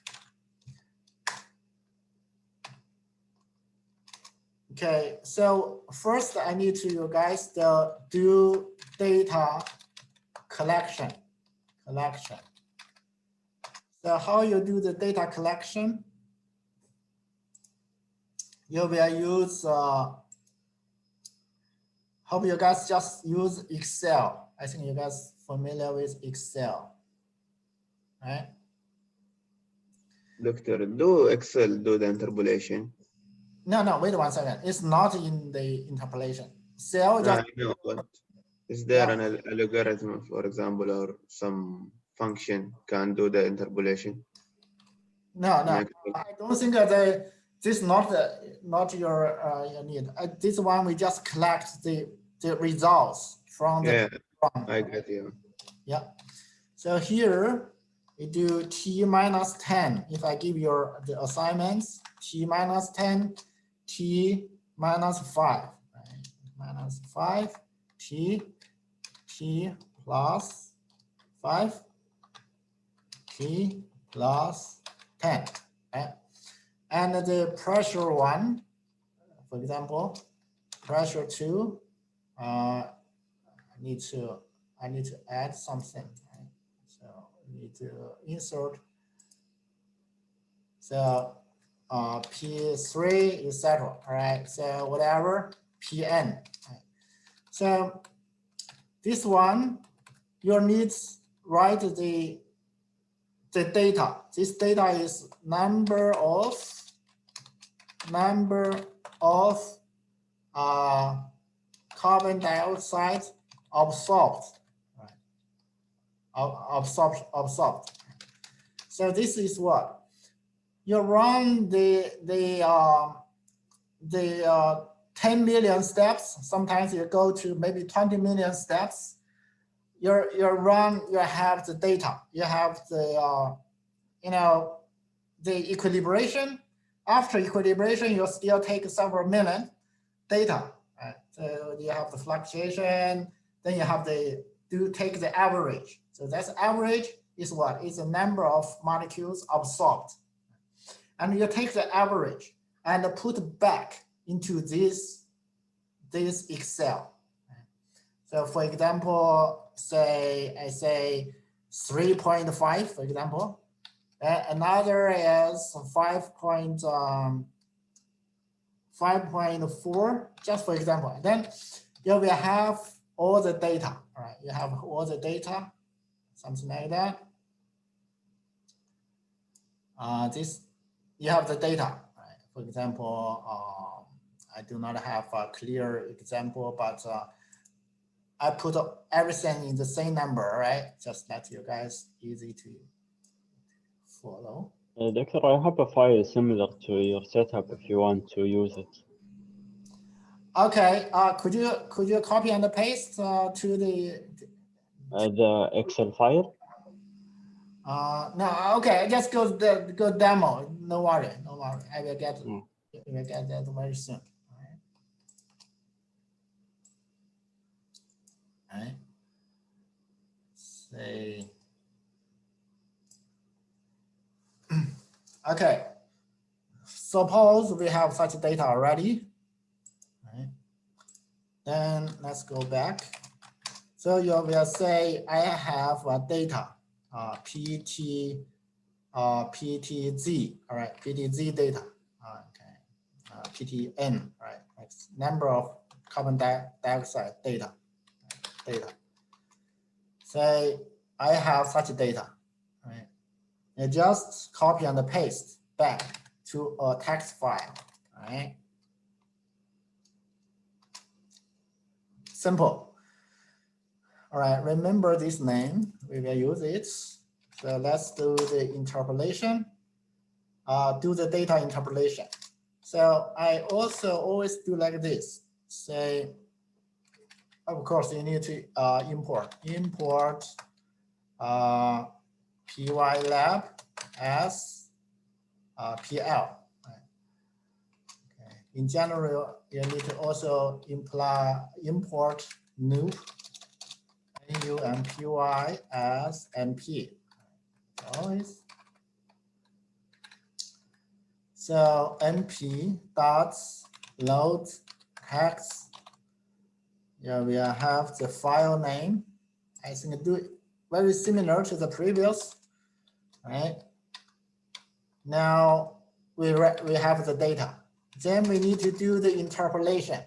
Okay, so first I need to you guys do data collection. So how you do the data collection? You will use, hope you guys just use Excel. I think you guys familiar with Excel, right? Doctor, do Excel do the interpolation? No, wait 1 second. It's not in the interpolation. Cell No, just I know, but is there an algorithm, for example, or some function can do the interpolation? no. I don't think that this not your need. This one we just collect the results from the program. I get you. Yeah. So here we do t minus 10. If I give you the assignments, t minus 10, t minus 5, right? Minus 5, t plus 5, t plus 10. Right? And the pressure one, for example, pressure 2, I need to add something. Right? So we need to insert. So P3, etc. All right. So whatever Pn. Right? So this one, you need write the data. This data is number of carbon dioxide absorbed. Right? Absorbed. So this is what you run the 10 million steps. Sometimes you go to maybe 20 million steps. You have the data. You have the the equilibration. After equilibration, you still take several million data. Right? So you have the fluctuation. Then you have take the average. So that's average is what? It's the number of molecules absorbed. And you take the average and put back into this Excel. So for example, I say 3.5, for example. Another is 5.4, just for example. Then you will have all the data, all right? You have all the data, something like that. you have the data, right? For example, I do not have a clear example, but I put everything in the same number, right? Just let you guys easy to follow. Doctor, I have a file similar to your setup if you want to use it. Okay, could you copy and paste to the Excel file? no, okay, just go demo. No worry. I will get that very soon. All right. Say okay. Suppose we have such data already. Right. Then let's go back. So you will say I have a data PTZ, all right, PTZ data, okay, PTN, right, next number of carbon dioxide data. Say I have such data, right? You just copy and paste back to a text file, right? Simple. All right, remember this name, we will use it. So let's do the interpolation, do the data interpolation. So I also always do like this. Say, of course, you need to import pylab as PL. Right? Okay. In general, you need to also import NUMPY as MP. Always. So NP dots load text. Yeah, we have the file name. I think do it very similar to the previous, right? Now we have the data. Then we need to do the interpolation.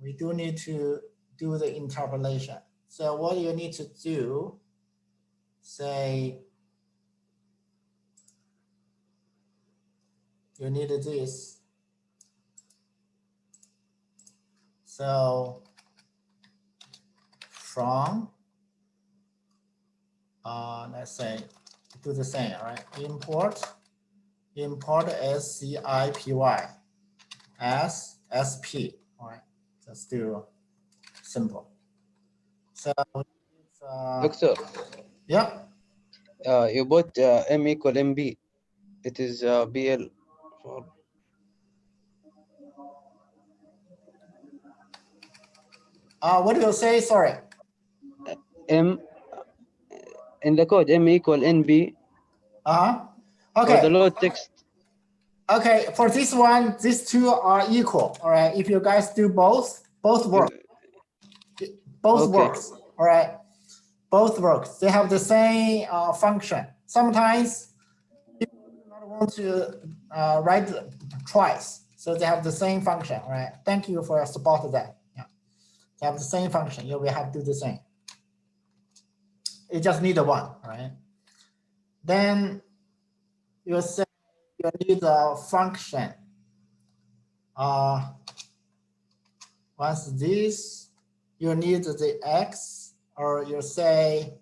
We do need to do the interpolation. So what you need to do, say, you need this. So from, let's say, do the same, right? Import SCIPY as SP, all right? Just do simple. So it's, Doctor, yeah. you put M equal MB. It is BL for What do you say? Sorry. M in the code M equal NB. Okay. For the load text. Okay, for this one, these two are equal. All right. If you guys do both work. Both works. All right. Both works. They have the same function. Sometimes people do not want to write twice, so they have the same function. All right. Thank you for spotting that. Yeah. They have the same function. You will have to do the same. You just need one. All right. Then you say you need a function. Once this, you need the X, or you say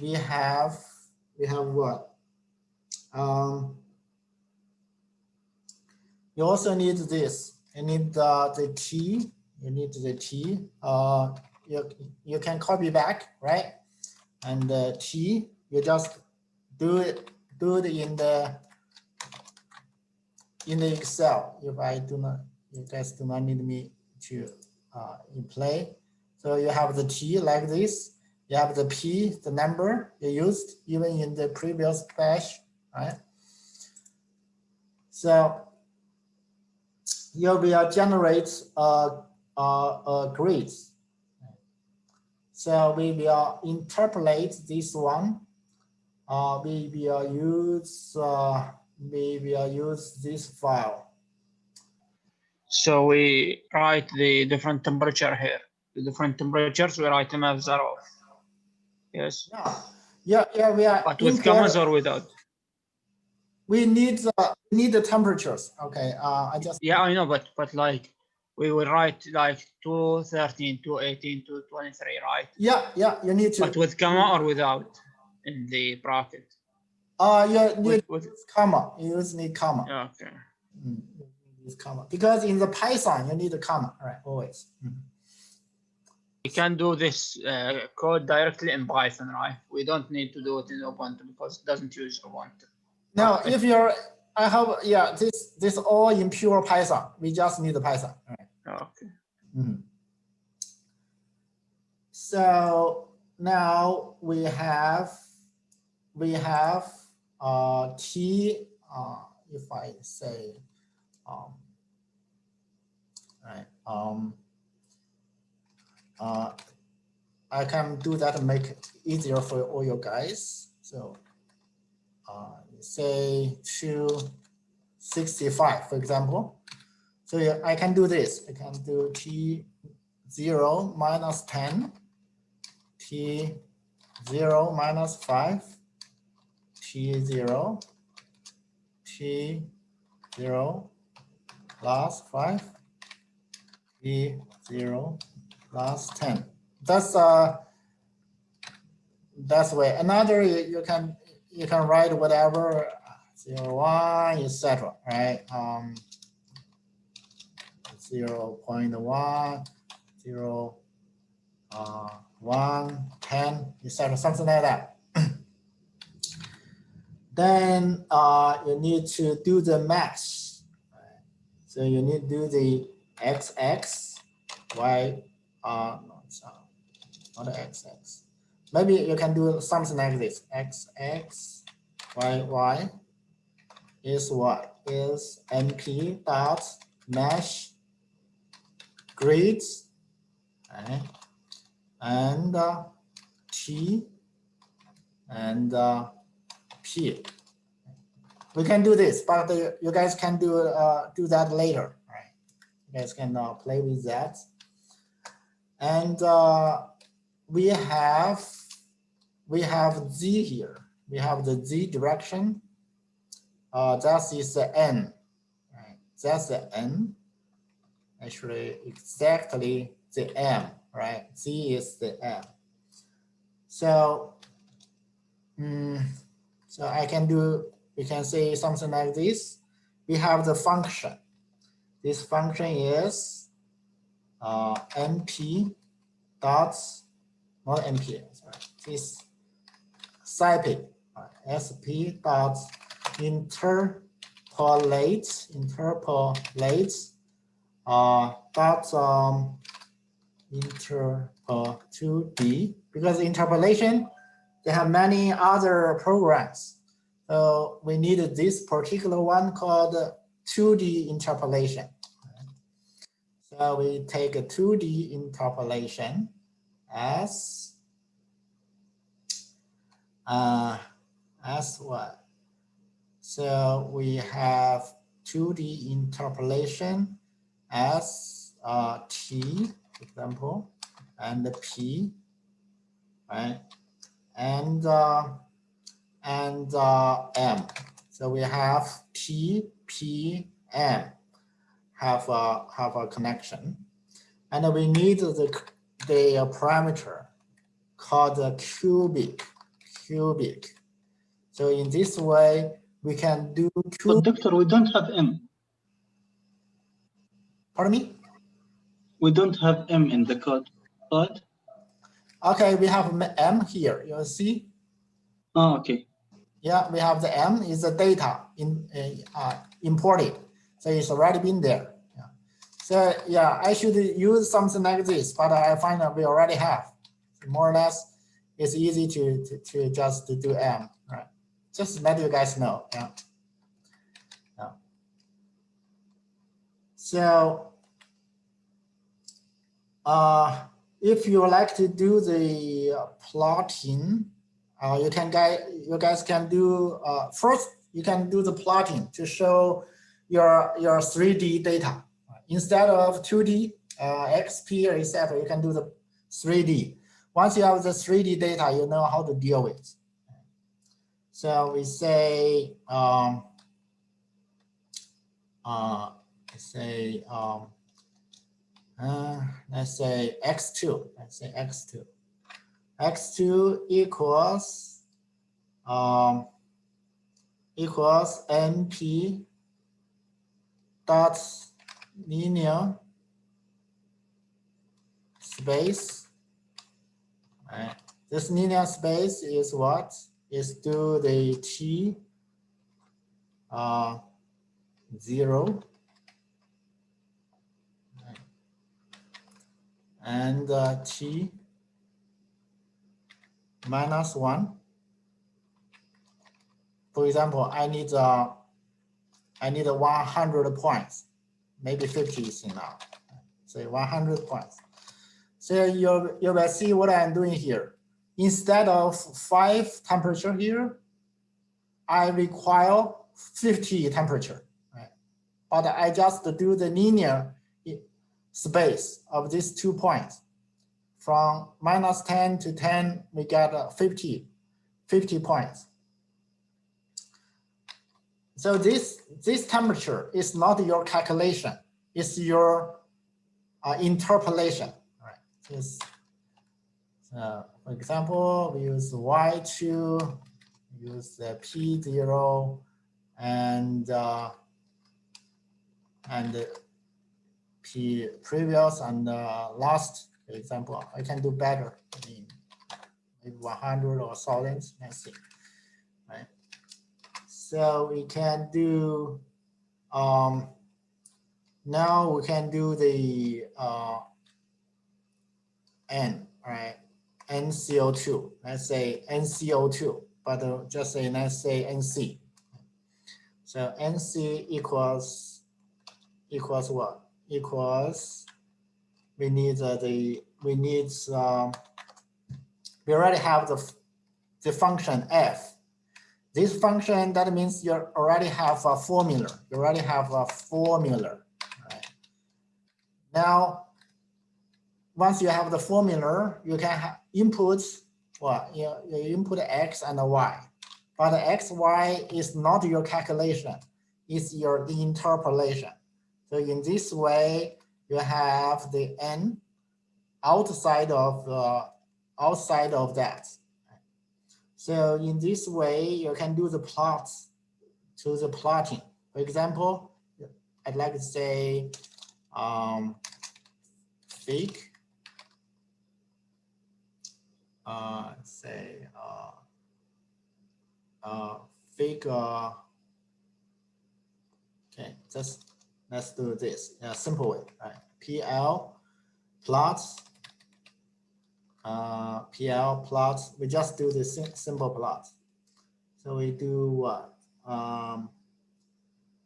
we have what? You also need this. You need the T. You need the T. You can copy back, right? And the T, you just do it in the Excel. If I do not, you guys do not need me to in play. So you have the T like this. You have the P, the number you used even in the previous batch, right? So you will generate a grid. So we will interpolate this one. We will use this file. So we write the different temperature here. The different temperatures we write them as zero. Yes. Yeah. We are. But with commas or without? we need the temperatures. Okay, I just Yeah, I know, but like we will write like 213, 218, 223, right? Yeah, you need to. But with comma or without in the bracket? You need With comma. You just need comma. okay. Use comma because in the Python you need a comma, right? Always. We can do this code directly in Python, right? We don't need to do it in Ubuntu because it doesn't use Ubuntu. Now, Okay. if you're, I have, yeah, this all in pure Python. We just need the Python, right? Okay. So now we have T. If I say, right, I can do that and make it easier for all you guys. So say 265, for example. So yeah, I can do this. I can do T0 minus 10, T0 minus 5, T0, T0 plus 5, T0 plus 10. That's way. Another you can write whatever 0, 1, etc. Right? 0.1, 0, 1, 10, etc. Something like that. Then you need to do the math. Right? So you need to do the XX, Y, no, it's not XX. Maybe you can do something like this. XX, Y is what? Is NP dot mesh grades, right? And T and P. We can do this, but you guys can do that later, right? You guys can play with that. And we have Z here. We have the Z direction. That is the N, right? That's the N. Actually, exactly the M, right? Z is the M. So, so we can say something like this. We have the function. This function is NP dots, not NP, sorry, this SciPy, SP dot interpolate dot interpol 2D, because interpolation, they have many other programs. So we needed this particular one called 2D interpolation. So we take a 2D interpolation as what? So we have 2D interpolation as T, for example, and P, right? And M. So we have T, P, M have a connection, and we need the parameter called the cubic. So in this way, we can do. But doctor, we don't have M. Pardon me? We don't have M in the code. But okay, we have M here. You see? Oh, okay. Yeah, we have the M is the data imported, so it's already been there. Yeah. So yeah, I should use something like this, but I find that we already have. More or less, it's easy to just do M, right? Just let you guys know. Yeah. So if you like to do the plotting, you guys can do first. You can do the plotting to show your 3D data instead of 2D, XP, etc. You can do the 3D. Once you have the 3D data, you know how to deal with. So we say let's say x2. Let's say x2. X2 equals equals np dot linear space. Right. This linear space is what? Is to the t 0 and t minus 1. For example, I need 100 points, maybe 50 is enough. Say 100 points. So you will see what I'm doing here. Instead of 5 temperature here, I require 50 temperature. Right? But I just do the linear space of these 2 points. From minus 10 to 10, we get 50 points. So this temperature is not your calculation, it's your interpolation. Right? For example, we use Y2, use the P0 and P previous and last. For example, I can do better. I mean, maybe 100 or 1,000. Let's see. Right. So we can do. Now we can do the N, right? NCO2. Let's say NCO2, but just say let's say NC. So NC equals what? Equals we already have the function f. This function, that means you already have a formula. You already have a formula. Right? Now, once you have the formula, you can input what? You input x and y. But x, y is not your calculation. It's the interpolation. So in this way, you have the n outside of that. So in this way, you can do the plots to the plotting. For example, I'd like to say fig. Say fig. Okay, let's do this in a simple way. Right? PL plots. PL plots. We just do the simple plots. So we do what?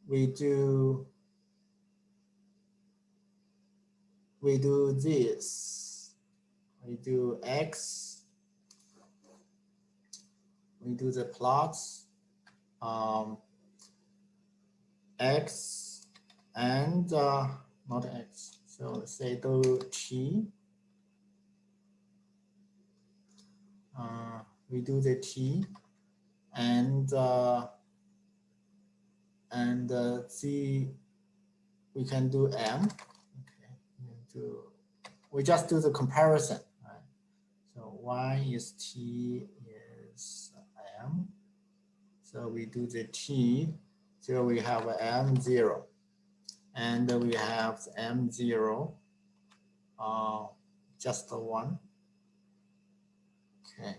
We do this. We do X. We do the plots. X and not X. So let's say do T. We do the T and C. We can do M. Okay. We just do the comparison. Right? So Y is T is M. So we do the T. So we have M0. And we have M0. Just the one. Okay.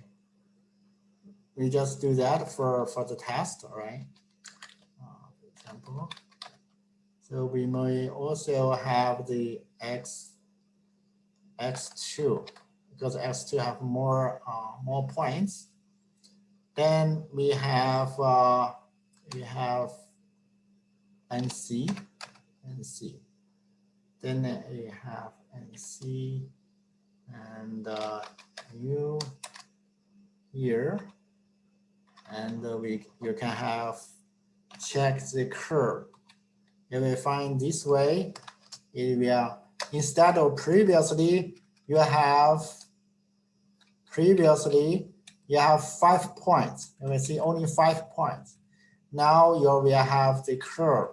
We just do that for the test, all right? For example. So we may also have the X2 because X2 have more points. Then we have NC. Then we have NC and U here, and you can have check the curve. You will find this way. It will, instead of previously you have 5 points. You will see only 5 points. Now you will have the curve.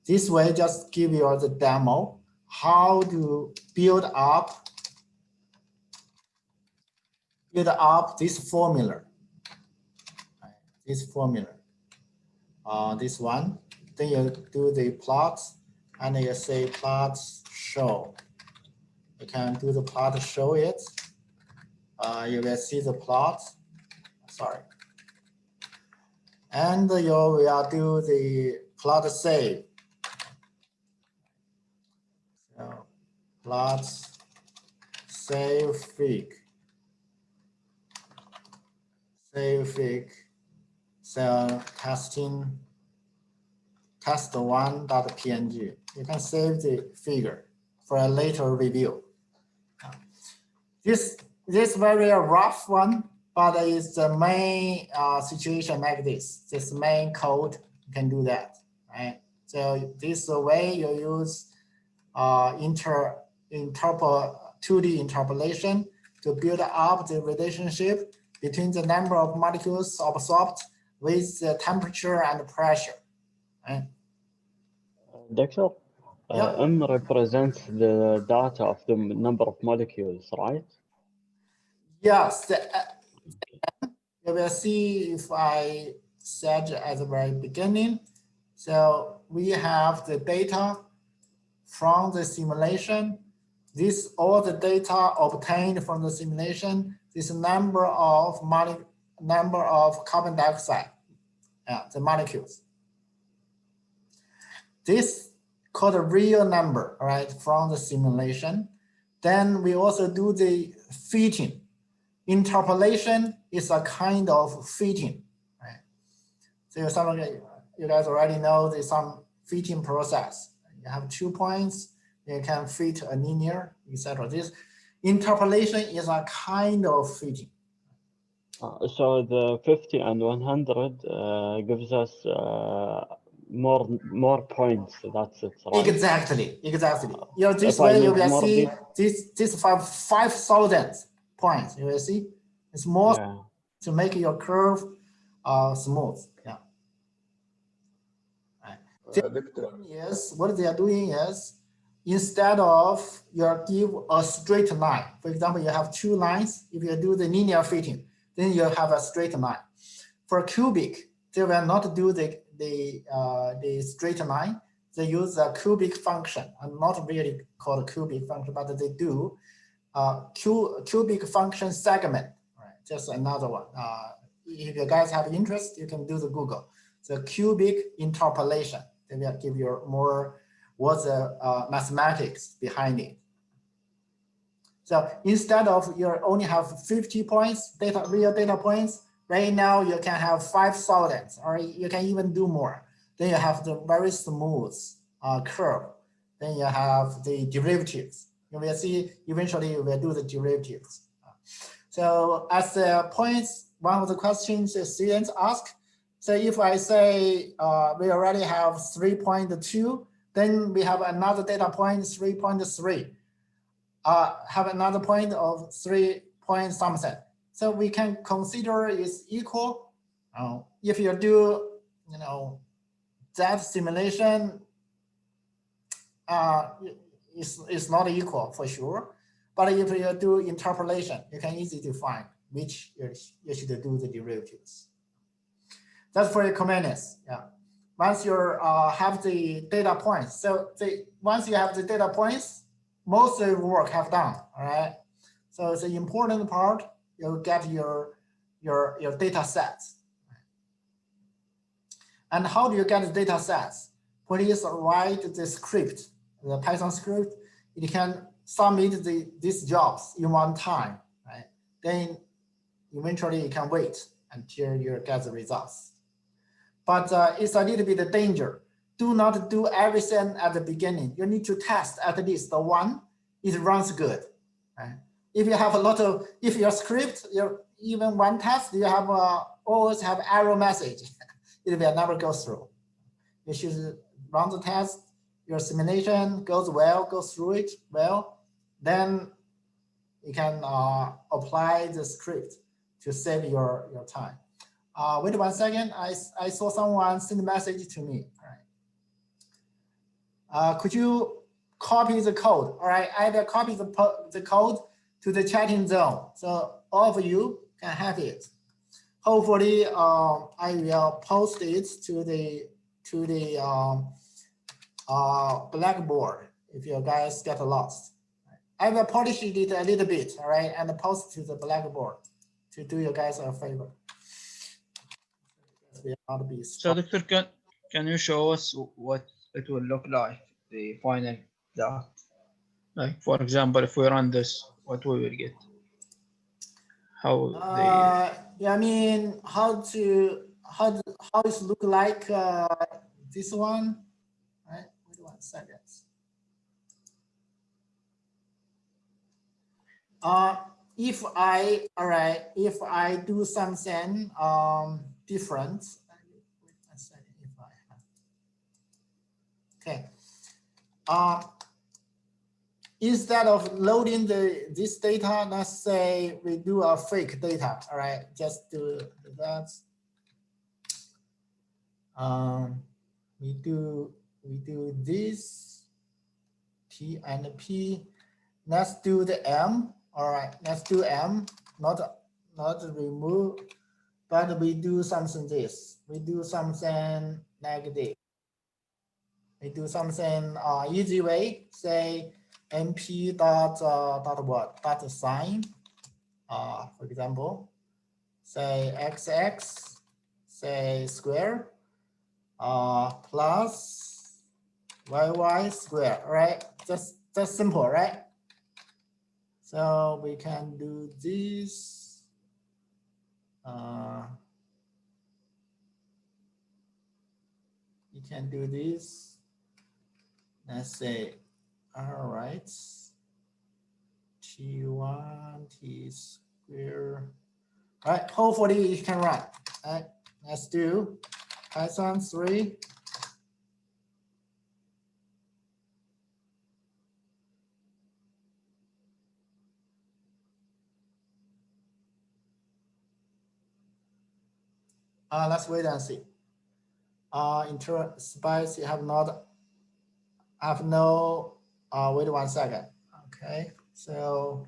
This way, just give you the demo how to build up this formula. This formula. This one. Then you do the plots, and you say plots show. You can do the plot show it. You will see the plot. Sorry. And you will do the plot save. So plot save fig. Save fig. So testing test1.png. You can save the figure for a later review. This very rough one, but it's the main situation like this. This main code can do that, right? So this is the way you use 2D interpolation to build up the relationship between the number of molecules absorbed with the temperature and pressure. Right? Doctor, Yeah. M represents the data of the number of molecules, right? Yes. You will see if I said at the very beginning. So we have the data from the simulation. This all the data obtained from the simulation. This number of carbon dioxide, the molecules. This called a real number, right, from the simulation. Then we also do the fitting. Interpolation is a kind of fitting, right? So some of you guys already know there's some fitting process. You have 2 points, you can fit a linear, etc. This interpolation is a kind of fitting. So the 50 and 100 gives us more points. That's it, right? Exactly. You know, this If I way you use will more see this 5,000 points. You will see it's more to make your curve smooth. Yeah. Yes, what they are doing is instead of you give a straight line. For example, you have 2 lines. If you do the linear fitting, then you have a straight line. For cubic, they will not do the straight line. They use a cubic function. I'm not really called a cubic function, but they do cubic function segment. Right, just another one. If you guys have interest, you can do the Google. The cubic interpolation. They will give you more what's the mathematics behind it. So instead of you only have 50 points, real data points, right now you can have 5,000, or you can even do more. Then you have the very smooth curve. Then you have the derivatives. You will see eventually you will do the derivatives. So as the points, one of the questions the students ask, so if I say we already have 3.2, then we have another data point 3.3. Have another point of 3 point something. So we can consider is equal. If you do, that simulation, it's not equal for sure. But if you do interpolation, you can easily define which you should do the derivatives. That's for your convenience. Yeah. Once you have the data points, so once you have the data points, most of the work have done. All right. So it's an important part. You get your data sets. And how do you get the data sets? Please write the script, the Python script. It can submit these jobs in one time. Right. Then eventually you can wait until you get the results. But it's a little bit of danger. Do not do everything at the beginning. You need to test at least the one, it runs good. Right? If you have a lot of, if your script, even one test, you have always have error message. It will never go through. You should run the test, your simulation goes well, goes through it well, then you can apply the script to save your time. Wait 1 second. I saw someone send a message to me. All right. Could you copy the code? All right, either copy the code to the chatting zone, so all of you can have it. Hopefully, I will post it to the Blackboard if you guys get lost. I will polish it a little bit, all right, and post to the Blackboard to do you guys a favor. So, Doctor, can you show us what it will look like, the final dot? Like, for example, if we run this, what we will get? How yeah, I mean, how it look like this one, right? Wait 1 second. If I do something different, wait 1 second, if I have, okay. Instead of loading this data, let's say we do a fake data. All right, just do that. We do this P and P. Let's do the M. All right, let's do M. Not remove, but we do something this. We do something like this. We do something easy way. Say np dot sign, for example, say xx, say square, plus yy square, right? Just simple, right? So we can do this. You can do this. Let's say, all right. T1 T square. All right, hopefully it can run. All right, let's do Python 3. Let's wait and see. Spice have no. Wait 1 second. Okay, so.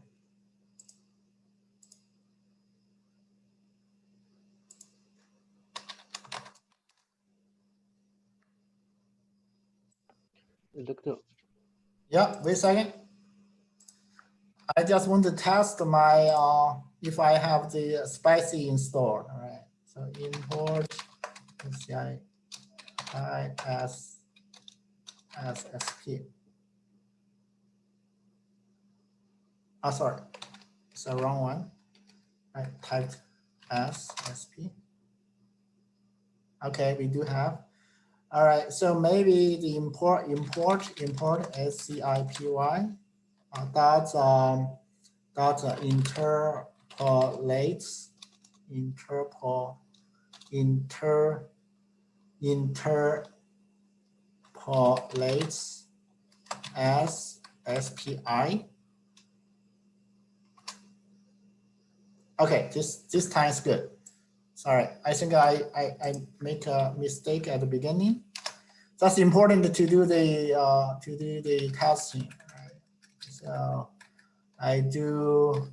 Doctor. Yeah, wait a second. I just want to test my if I have the spicy installed. All right. So import CI as SP. Oh, sorry, it's the wrong one. I typed as SP. Okay, we do have. All right, so maybe the import scipy dot interpolates as SPI. Okay, this time is good. Sorry, I think I make a mistake at the beginning. That's important to do the testing. Right? So I do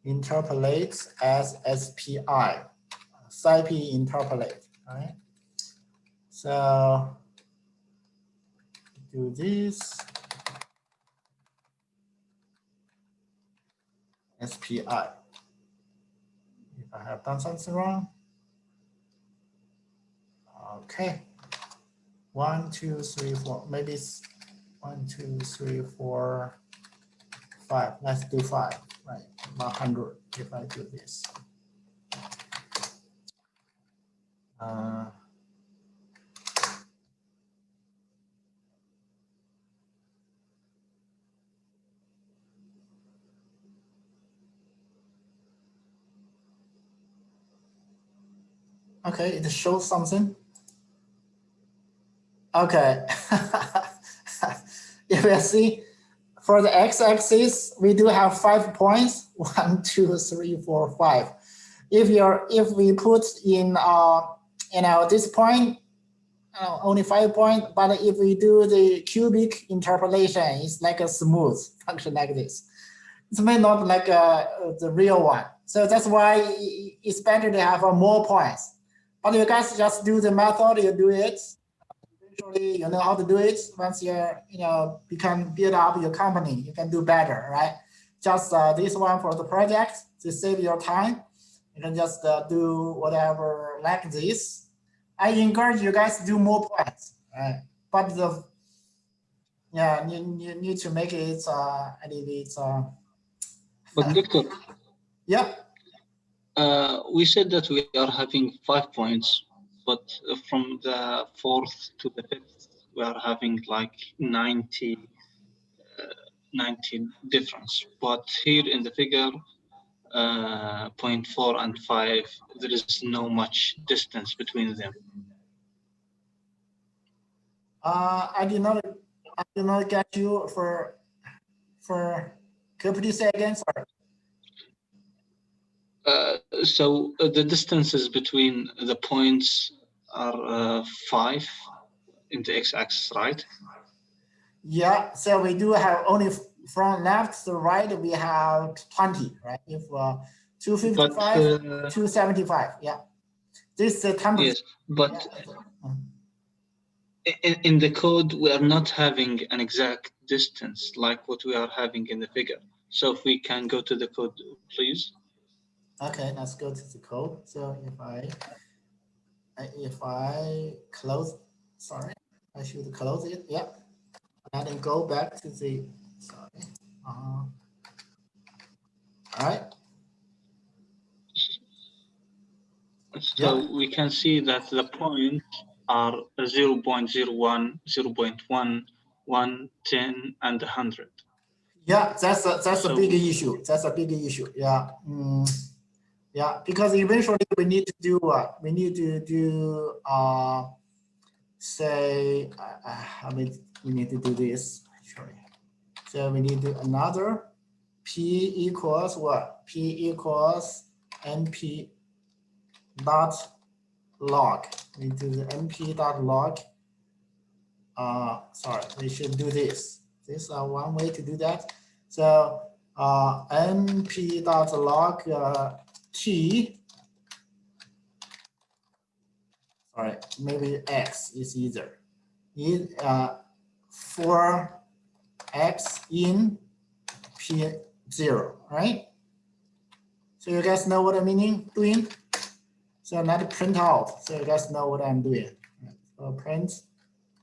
interpolates as SPI, SciPy interpolate, right? So do this SPI. If I have done something wrong, okay. 1, 2, 3, 4. Maybe it's 1, 2, 3, 4, 5. Let's do 5. Right, 100. If I do this. Okay, it shows something. Okay. If you see, for the x-axis, we do have 5 points. 1, 2, 3, 4, 5. If we put in this point, only 5 points, but if we do the cubic interpolation, it's like a smooth function like this. It may not like the real one. So that's why it's better to have more points. But you guys just do the method, you do it. Eventually, you know how to do it. Once you're, build up your company, you can do better, right? Just this one for the project to save your time. You can just do whatever like this. I encourage you guys to do more points, right? But you need to make it a little bit. But Doctor, Yeah. We said that we are having 5 points, but from the 4th to the 5th, we are having like 90 difference. But here in the figure, 0.4 and 5, there is no much distance between them. I did not get you for. Could you please say again? Sorry. So the distances between the points are 5 in the x-axis, right? Yeah, so we do have only from left to right, we have 20, right? If 255, 275, yeah. This is the temperature. Yes, but in the code, we are not having an exact distance like what we are having in the figure. So if we can go to the code, please. Okay, let's go to the code. So if I close, sorry, I should close it. Yeah, and then go back to the. Sorry. All right. So we can see that the points are 0 0.01, 0 0.1, 1, 10, and 100. Yeah, that's a big issue. That's a big issue. Yeah. Yeah, because eventually we need to do what? We need to do say we need to do this actually. So we need to do another P equals what? P equals NP dot log. We do the NP dot log. Sorry, we should do this. This is one way to do that. So NP dot log T. Sorry, maybe X is easier. For X in P0, right? So you guys know what I'm doing? So not print out. So you guys know what I'm doing. So print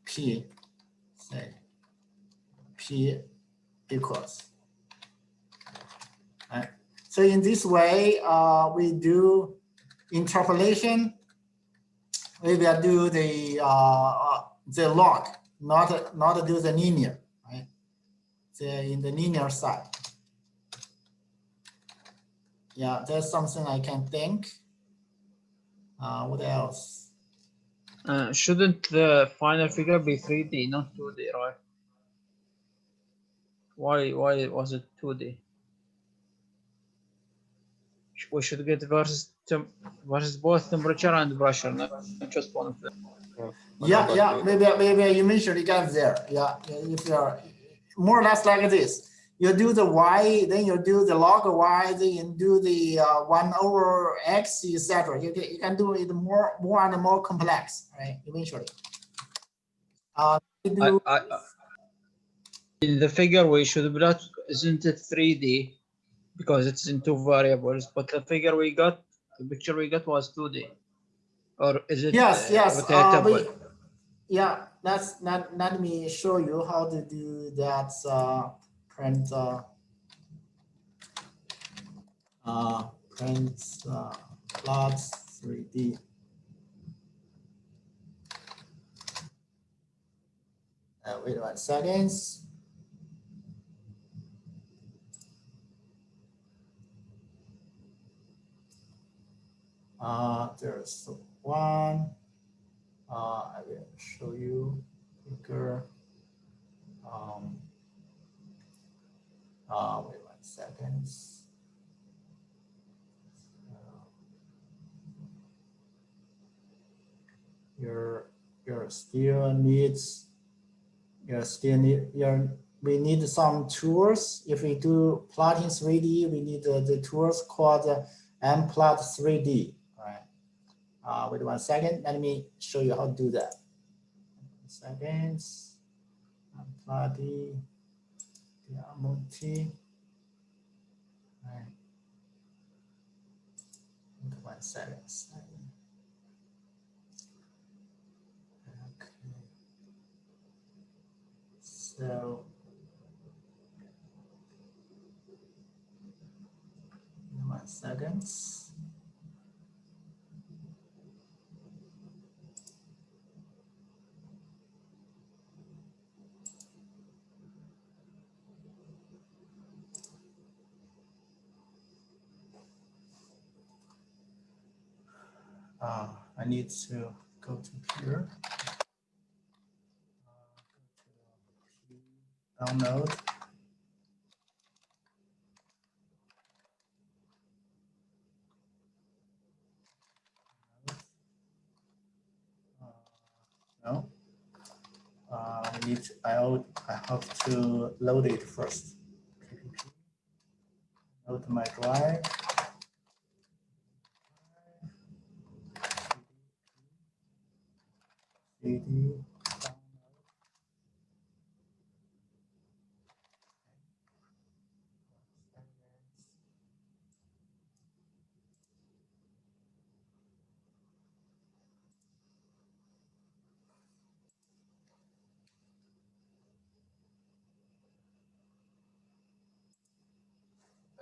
P, say P equals. Right. So in this way, we do interpolation. We will do the log, not do the linear, right? In the linear side. Yeah, that's something I can think. What else? Shouldn't the final figure be 3D, not 2D, right? Why was it 2D? We should get versus both temperature and pressure, not just one of them. Yeah. Maybe you mentioned it got there. Yeah, if you're more or less like this. You do the y, then you do the log y, then you do the 1 over x, etc. You can do it more and more complex, right? Eventually. In the figure we should plot, isn't it 3D because it's in 2 variables? But the figure we got, the picture we got was 2D, or is it? Yes. Rotatable? Yeah, let me show you how to do that. Print plots 3D. Wait 1 second. There's one. I will show you quicker. Wait 1 second. Your still needs, we need some tools. If we do plotting 3D, we need the tools called mplot 3D. Right. Wait 1 second. Let me show you how to do that. 1 second. Mplot multi. Right. 1 second. Okay. So 1 second. I need to go to here. Download. No. We need. I have to load it first. Load my drive. CD.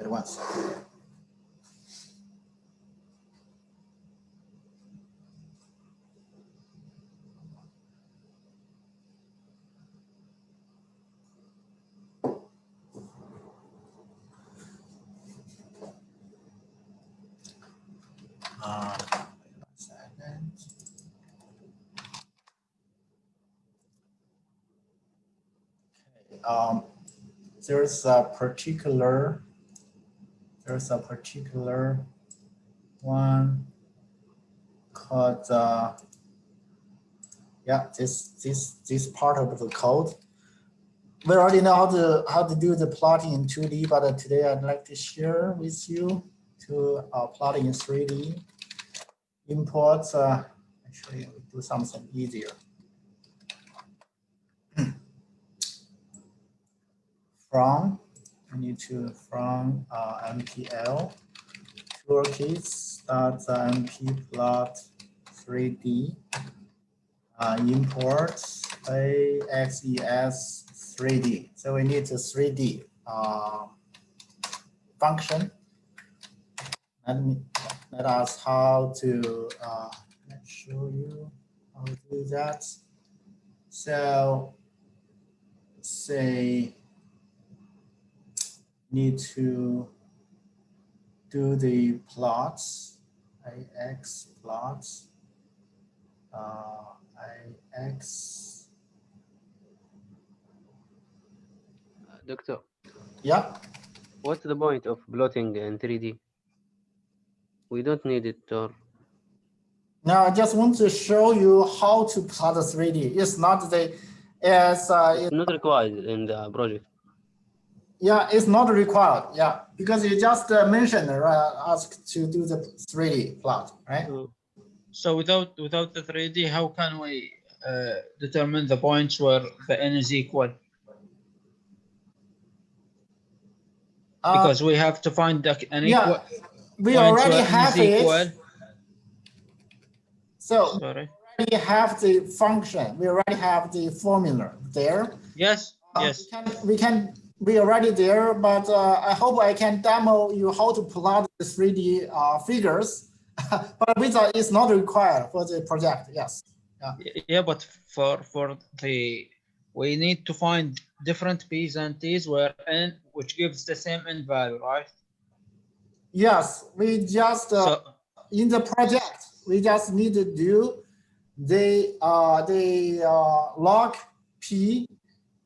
At once. There's a particular one called this part of the code. We already know how to do the plotting in 2D, but today I'd like to share with you to plot in 3D. Import. Actually, we do something easier. From MPL toolkits mpplot 3D import AXES 3D. So we need a 3D function. Let us how to show you how to do that. So say need to do the plots, AX plots, AX. Doctor. Yeah. What's the point of plotting in 3D? We don't need it, or? Now I just want to show you how to plot the 3D. It's not the it's not required in the project. Yeah, it's not required. Yeah, because you just mentioned asked to do the 3D plot, right? So without the 3D, how can we determine the points where the n is equal? Because we have to find an equal. We already have it. So sorry. We already have the function. We already have the formula there. Yes. Yes. We already there, but I hope I can demo you how to plot the 3D figures. But it's not required for the project. Yes. Yeah, but for the we need to find different P's and T's where n which gives the same n value, right? Yes, we just in the project we just need to do the log P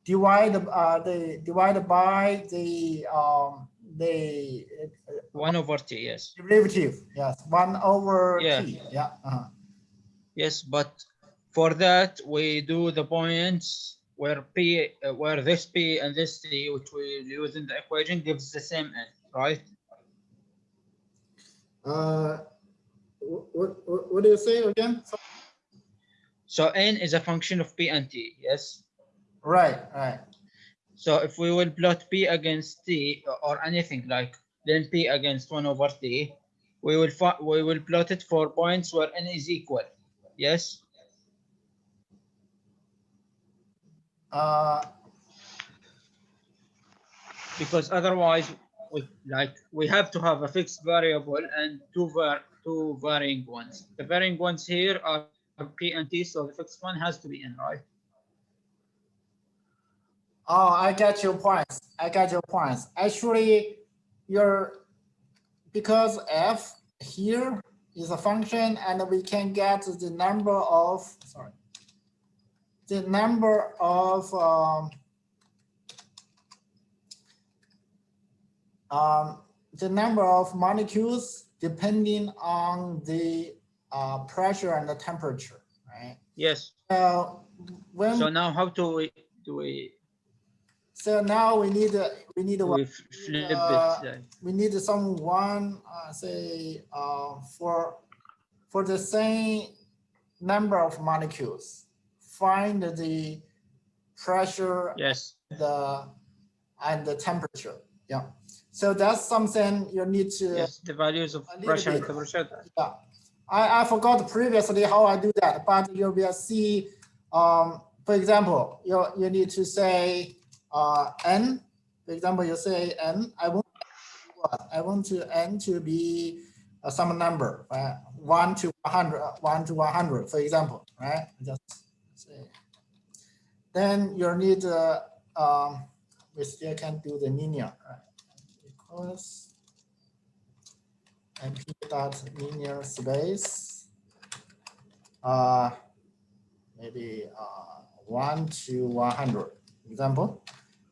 divided by the 1 over T, yes. Derivative, yes, 1 over T, yeah. Yes, but for that, we do the points where P, where this P and this T, which we use in the equation, gives the same N, right? What do you say again? So N is a function of P and T, yes? Right, right. So if we will plot P against T or anything like then P against 1 over T, we will plot it for points where N is equal, yes? Because otherwise we have to have a fixed variable and two varying ones. The varying ones here are P and T, so the fixed one has to be N, right? Oh, I get your points. I get your points. Actually, because f here is a function, and we can get the number of molecules depending on the pressure and the temperature, right? Yes. So now how do we So now we need someone say for the same number of molecules, find the pressure, yes, and the temperature. Yeah. So that's something you need to. Yes, the values of pressure and temperature. Yeah. I forgot previously how I do that, but you will see. For example, you need to say n. For example, you say n. I want to n to be some number, right? 1 to 100, for example, right? Just say. Then you need we still can do the linear, right? Equals np dot linear space. Maybe 1 to 100, example.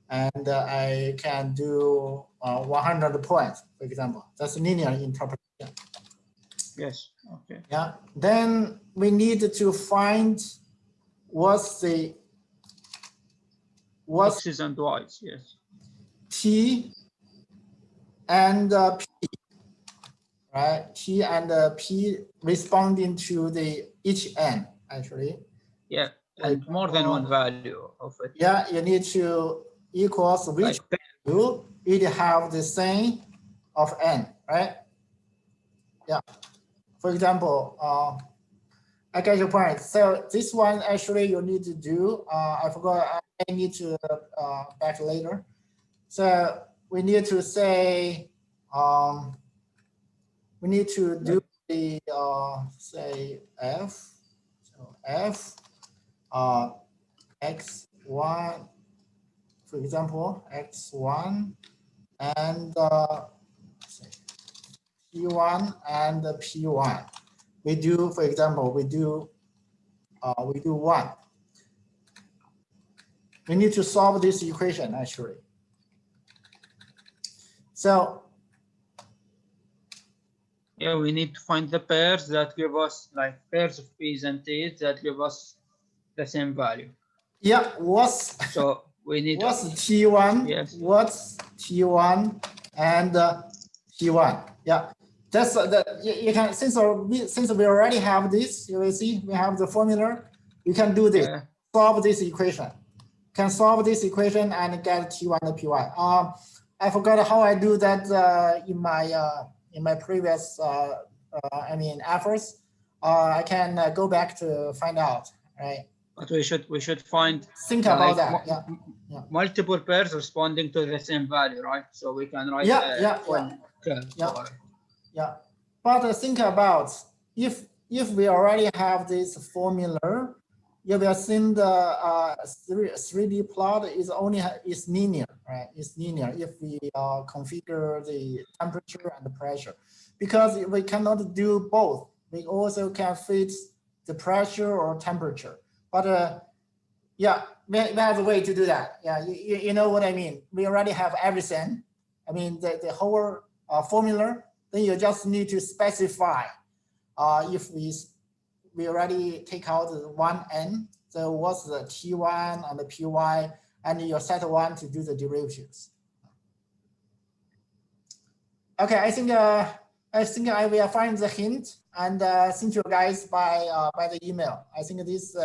And I can do 100 points, for example. That's linear interpolation. Yes, okay. Yeah, then we need to find what's X's and Y's, yes. T and P, right? T and P responding to the each N, actually. Yeah, and more than one value of it. Yeah, you need to equals which value it have the same of N, right? Yeah. For example, I get your point. So this one actually you need to do. I forgot. I need to back later. So we need to say we need to do the say f. So f x1, for example, x1 and p1 and p1. We do, for example, we do 1. We need to solve this equation actually. So yeah, we need to find the pairs that give us like pairs of P's and T's that give us the same value. Yeah, so we need what's T1? Yes. What's T1 and T1? Yeah, that's you can since we already have this, you will see we have the formula. You can do this. Yeah. Solve this equation. Can solve this equation and get T1 and P1. I forgot how I do that in my previous efforts. I can go back to find out, right? But we should think about that. Yeah. Multiple pairs responding to the same value, right? So we can write yeah. But think about if we already have this formula, you will see the 3D plot is linear, right? It's linear if we configure the temperature and the pressure, because we cannot do both. We also can fit the pressure or temperature. But yeah, we have a way to do that. Yeah, you know what I mean. We already have everything. I mean the whole formula. Then you just need to specify if we we already take out the 1n. So what's the T1 and the Py, and you set 1 to do the derivatives. Okay, I think I will find the hint and send you guys by the email. I think this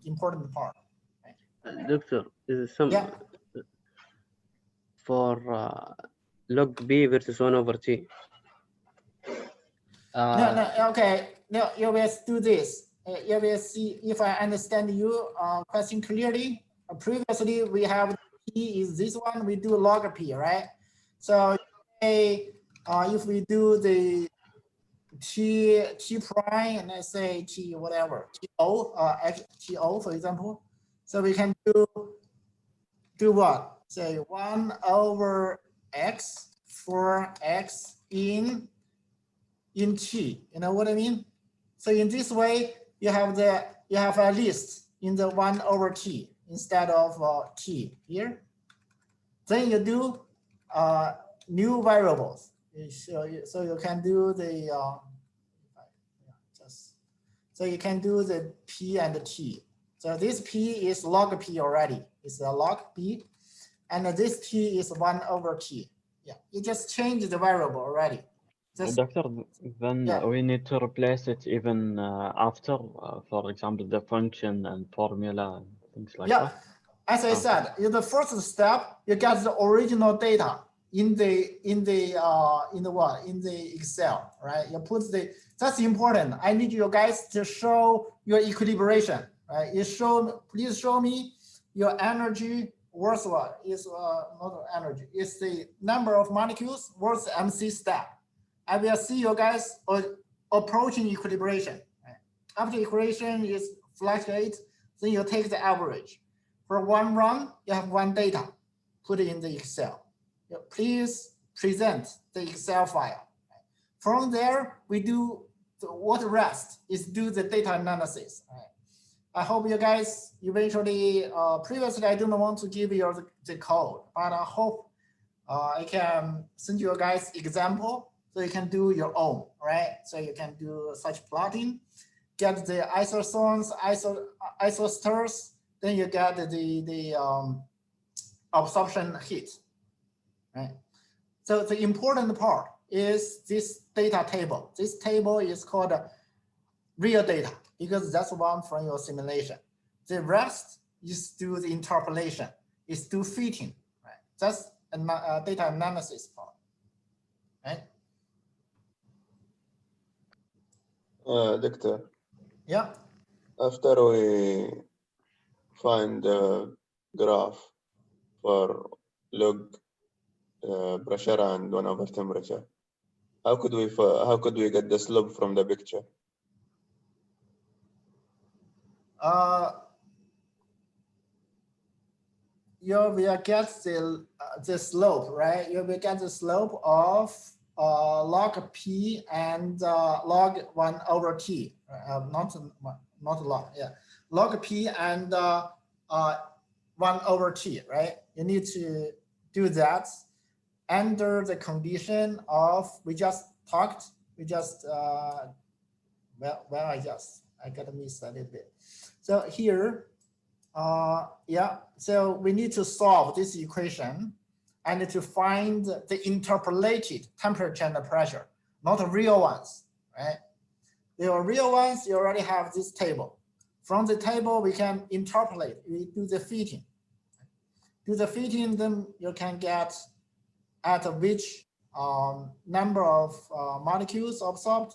important part. Doctor, is some Yeah. for log B versus 1 over T. No, okay. No, you will do this. You will see if I understand your question clearly. Previously, we have P is this one. We do log P, right? So if we do the T prime, and let's say T whatever, TO, for example. So we can do what? Say 1 over X for X in T. You know what I mean? So in this way, you have a list in the 1 over T instead of T here. Then you do new variables. So you can do the so you can do the P and the T. So this P is log P already. It's a log P, and this T is 1 over T. Yeah, you just change the variable already. Doctor, then we need to replace it even after, for example, the function and formula and things like that. As I said, in the first step, you get the original data in the Excel, right? You put that's important. I need you guys to show your equilibration, right? Please show me your energy worth what is not energy. It's the number of molecules worth MC step. I will see you guys approaching equilibration. Right? After equilibration is fluctuate, then you take the average. For one run, you have one data, put it in the Excel. Please present the Excel file. From there, we do what rest is do the data analysis. Right? I hope you guys eventually, previously I don't want to give you the code, but I hope I can send you guys example so you can do your own, right? So you can do such plotting, get the isoforms, isosters, then you get the absorption heat, right? So the important part is this data table. This table is called real data because that's one from your simulation. The rest is do the interpolation, is do fitting, right? That's a data analysis part, right? Doctor. Yeah. After we find the graph for log pressure and 1 over temperature, how could we get the slope from the picture? You will get the slope, right? You will get the slope of log P and log 1 over T, not log, yeah. Log P and 1 over T, right? You need to do that under the condition of, we just talked, I got missed a little bit. So here, so we need to solve this equation and to find the interpolated temperature and the pressure, not the real ones, right? The real ones, you already have this table. From the table, we can interpolate, we do the fitting. Do the fitting, then you can get at which number of molecules absorbed,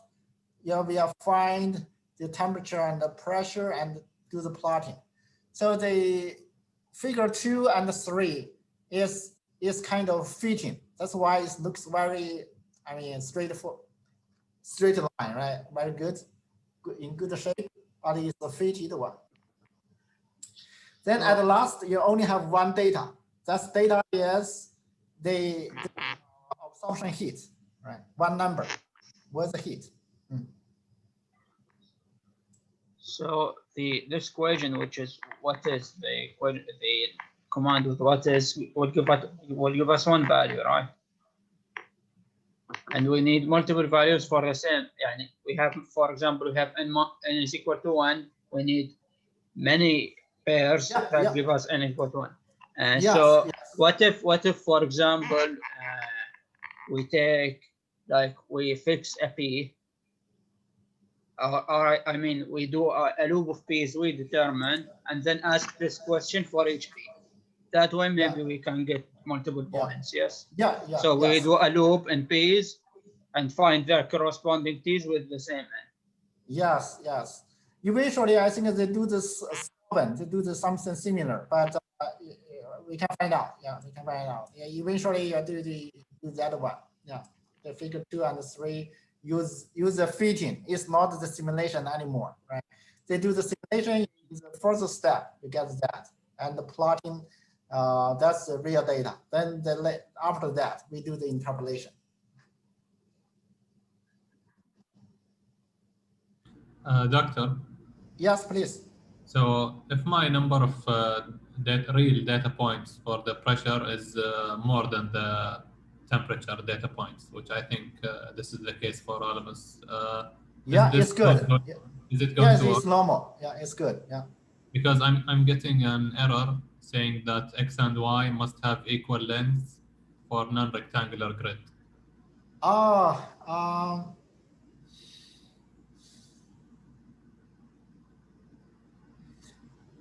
you will find the temperature and the pressure and do the plotting. So the figure 2 and 3 is kind of fitting. That's why it looks very, straight line, right? Very good, in good shape, but it's a fitted one. Then at last, you only have one data. That data is the absorption heat, right? One number with the heat. So this equation, which is what is the command with what is, will give us one value, right? and we need multiple values for the same. يعني we have, for example, we have n is equal to 1. We need many pairs that give us n equal to 1. And so what if, for example, we take, like, we fix a p, or I mean, we do a loop of p's we determine, and then ask this question for each p. That way, maybe we can get multiple points. Yes. So we do a loop in p's and find their corresponding t's with the same n. Yes. Eventually, I think they do this solvent, they do this something similar, but we can find out. Yeah, we can find out. Yeah, eventually you do that one. Yeah, the figure 2 and 3 use the fitting. It's not the simulation anymore, right? They do the simulation is the first step. You get that, and the plotting. That's the real data. Then after that, we do the interpolation. Doctor? Yes, please. So if my number of real data points for the pressure is more than the temperature data points, which I think this is the case for all of us. It's good. Is it going to work? It's normal. Yeah, it's good. Yeah. Because I'm getting an error saying that x and y must have equal lengths for non-rectangular grid.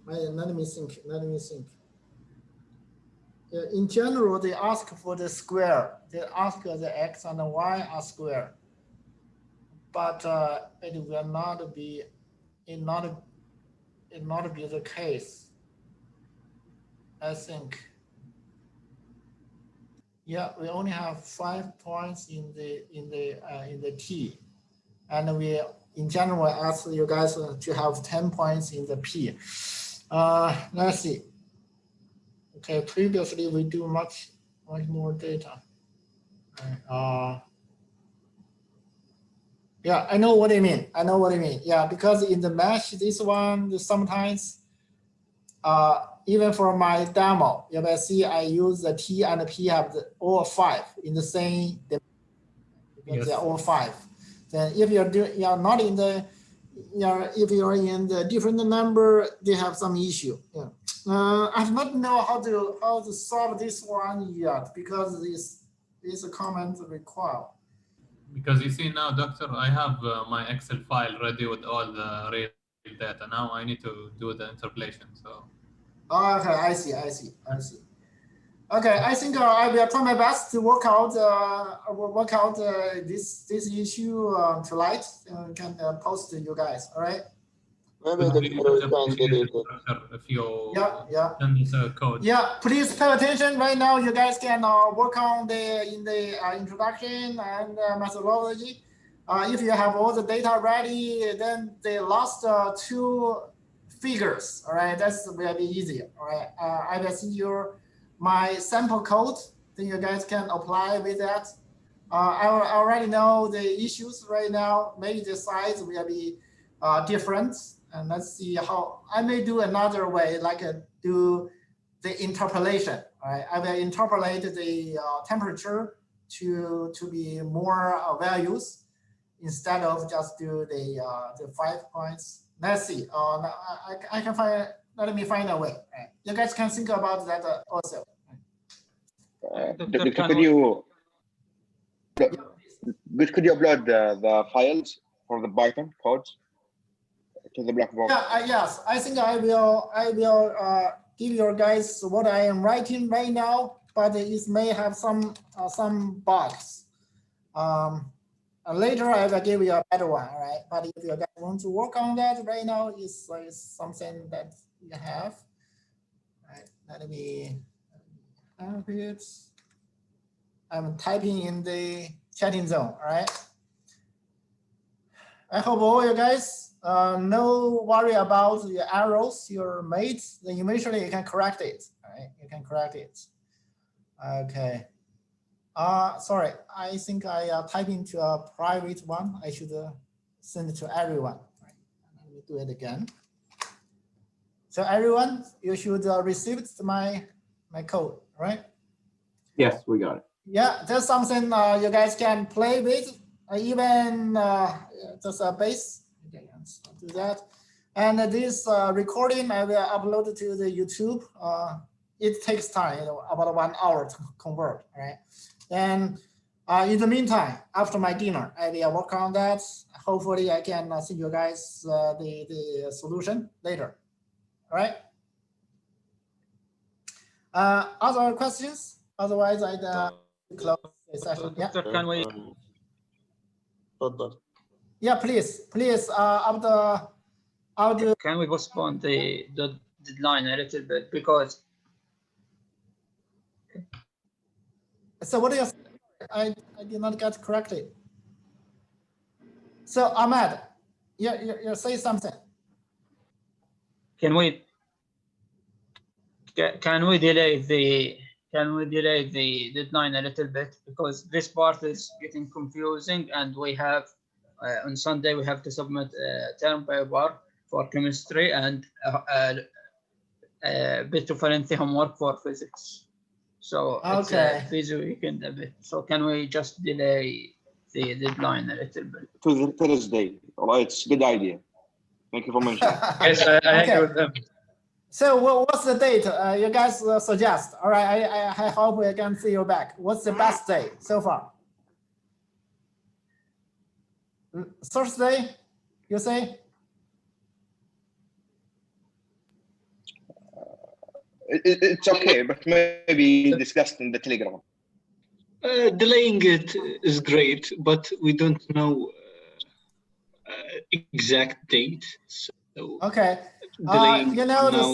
Let me think. In general, they ask for the square. They ask the x and the y are square, but it will not be. It not be the case. I think. Yeah, we only have 5 points in the t, and we in general ask you guys to have 10 points in the p. Let's see. Okay, previously we do much more data. Yeah, I know what you mean. Yeah, because in the mesh, this one sometimes, even for my demo, you will see I use the T and the P have all 5 in the same. Yes. They're all 5. Then if you're not in the, if you're in the different number, they have some issue. Yeah. I do not know how to solve this one yet, because this comment required. Because you see now, Doctor, I have my Excel file ready with all the real data. Now I need to do the interpolation. So. Okay, I see. Okay, I think I will try my best to work out this issue tonight. Can post to you guys. All right. Maybe we can delete it. If you send us a code. Yeah, please pay attention. Right now, you guys can work on the introduction and methodology. If you have all the data ready, then the last 2 figures, all right, that's will be easier. All right, I will send you my sample code. Then you guys can apply with that. I already know the issues right now. Maybe the size will be different. And let's see how I may do another way, like do the interpolation. All right, I will interpolate the temperature to be more values instead of just do the 5 points. Let's see. I can find. Let me find a way. Right. You guys can think about that also. Could you upload the files for the Python codes to the Blackboard? Yeah, yes. I think I will give you guys what I am writing right now, but it may have some bugs. Later I will give you a better one, all right? But if you guys want to work on that right now, it's something that you have. All right, let me have it. I'm typing in the chatting zone, all right? I hope all you guys no worry about the errors you made. Then eventually you can correct it. All right, you can correct it. Okay. Sorry, I think I type into a private one. I should send it to everyone. Right. Let me do it again. So everyone, you should receive my code, right? Yes, we got it. Yeah, there's something you guys can play with, even just a base. Okay, let's do that. And this recording I will upload to the YouTube. It takes time, about 1 hour to convert, right? And in the meantime, after my dinner, I will work on that. Hopefully, I can send you guys the solution later. All right. Other questions? Otherwise, I'd close the session. Yeah. Doctor, can we? Yeah, please. I'll Can we postpone the deadline a little bit, because So what is, I did not get correctly. So Ahmed, you say something. can we delay the deadline a little bit, because this part is getting confusing, and we have on Sunday we have to submit a term paper for chemistry and a bit of lengthy homework for physics. So it's a busy weekend a bit. So can we just delay the deadline a little bit? To the Thursday. All right, it's a good idea. Thank you for mentioning. Yes, I agree with them. So what's the date you guys suggest? All right, I hope we can see you back. What's the best day so far? Thursday, you say? It's okay, but maybe discussed in the Telegram. Delaying it is great, but we don't know exact date. So okay. You know, the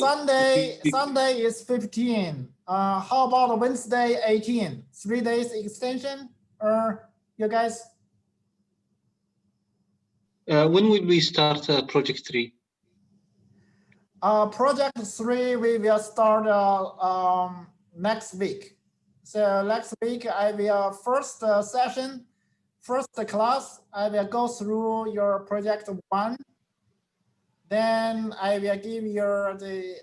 Sunday is 15. How about Wednesday 18? 3 days extension, or you guys? When will we start project 3? Project 3 we will start next week. So next week I will first session, first class. I will go through your project 1. Then I will give you the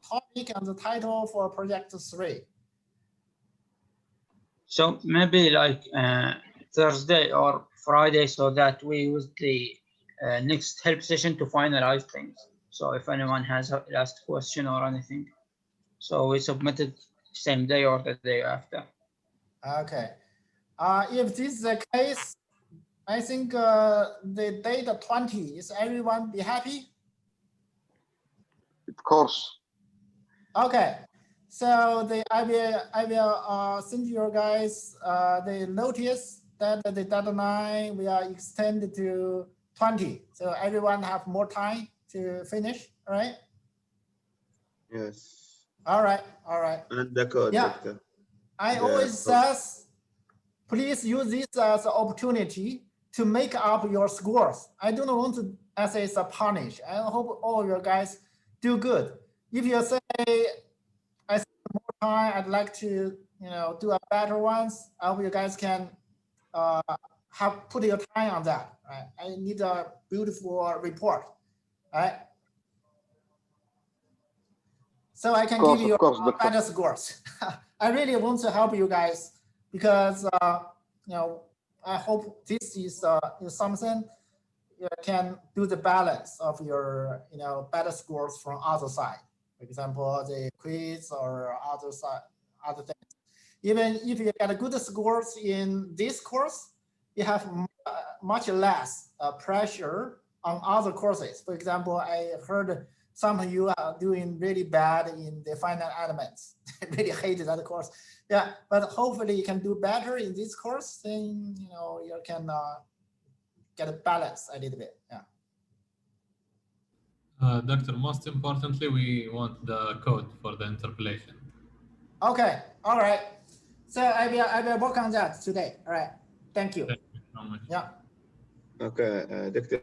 topic and the title for project 3. So maybe like Thursday or Friday, so that we use the next help session to finalize things. So if anyone has a last question or anything, so we submit it same day or the day after. Okay. If this is the case, I think the date 20, is everyone be happy? Of course. Okay. So I will send you guys the notice that the deadline will extend to 20. So everyone have more time to finish, all right? Yes. All right, all right. And the code, Yeah. Doctor. I always says, please use this as an opportunity to make up your scores. I don't want to as a punish. I hope all you guys do good. If you say I spend more time, I'd like to do a better ones, I hope you guys can have put your time on that. Right? I need a beautiful report. Right? So I can give you better scores. I really want to help you guys because I hope this is something you can do the balance of your better scores from other side. For example, the quiz or other things. Even if you get good scores in this course, you have much less pressure on other courses. For example, I heard some of you are doing really bad in the finite elements. I really hated that course. Yeah, but hopefully you can do better in this course. Then you can get a balance a little bit. Yeah. Doctor, most importantly, we want the code for the interpolation. Okay. All right. So I will work on that today. All right. Thank you. Thank you so much. Yeah. Okay, Doctor.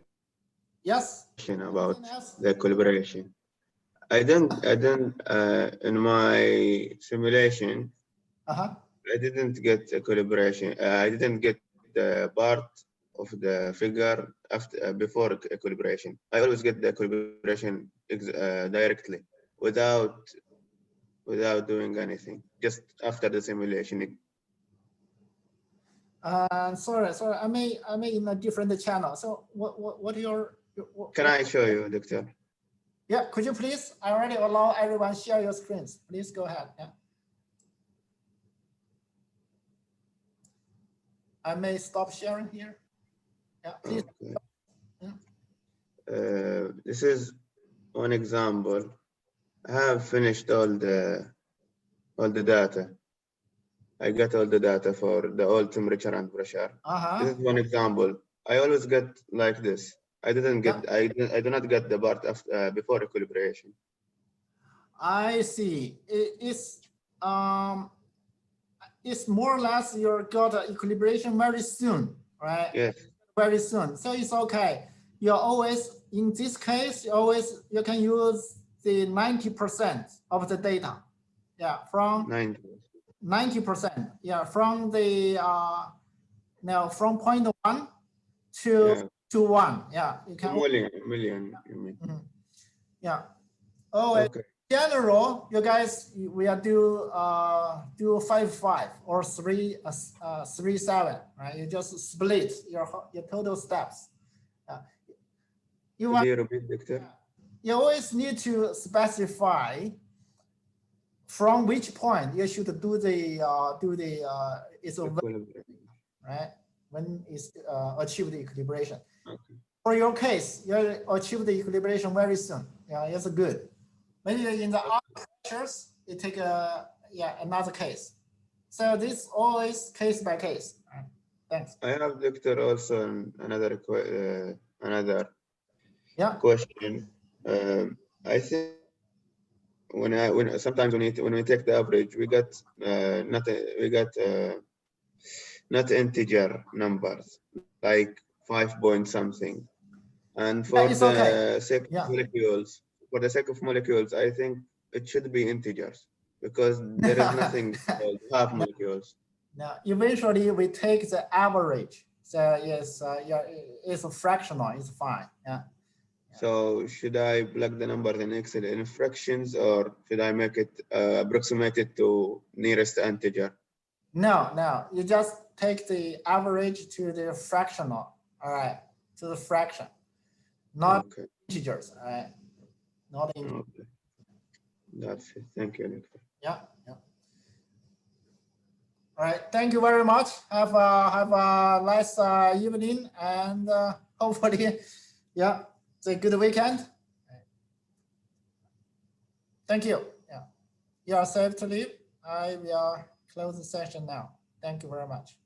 Yes. About the collaboration. I didn't in my simulation. I didn't get a collaboration. I didn't get the part of the figure after before a collaboration. I always get the collaboration directly without doing anything. Just after the simulation. Sorry, I may in a different channel. So what what Can I show you, Doctor? Yeah, could you please? I already allow everyone share your screens. Please go ahead. Yeah. I may stop sharing here. Yeah, please. Okay. Yeah. This is one example. I have finished all the data. I got all the data for the all temperature and pressure. This is one example. I always get like this. I didn't get. I do not get the part after before equilibration. I see. It's more or less you got an equilibration very soon, right? Yes. Very soon. So it's okay. You're always, in this case, you can use the 90% of the data. Yeah, from 90%. Yeah, from the now from point 1 to 1. Yeah, you can. Million. You mean? Yeah. Oh, okay. In general, you guys, we are do 5-5 or 3-7, right? You just split your total steps. Could you repeat, Doctor? You always need to specify from which point you should do the right, when is achieve the equilibration. Okay. For your case, you achieve the equilibration very soon. Yeah, it's good. Maybe in the other pressures, it take another case. So this always case by case. Thanks. I have, Doctor, also another question. I think when sometimes when we take the average, we got not integer numbers like 5 point something, and for the sake of molecules, I think it should be integers because there is nothing called half molecules. Now, eventually we take the average. So yes, it's fractional. It's fine. Yeah. So should I plug the numbers in Excel in fractions, or should I make it approximated to nearest integer? No. You just take the average to the fractional. All right, to the fraction, not integers. All right, not integers. Okay. That's it. Thank you, Doctor. Yeah. All right. Thank you very much. Have a nice evening, and hopefully, it's a good weekend. Thank you. Yeah. You are safe to leave. I will close the session now. Thank you very much.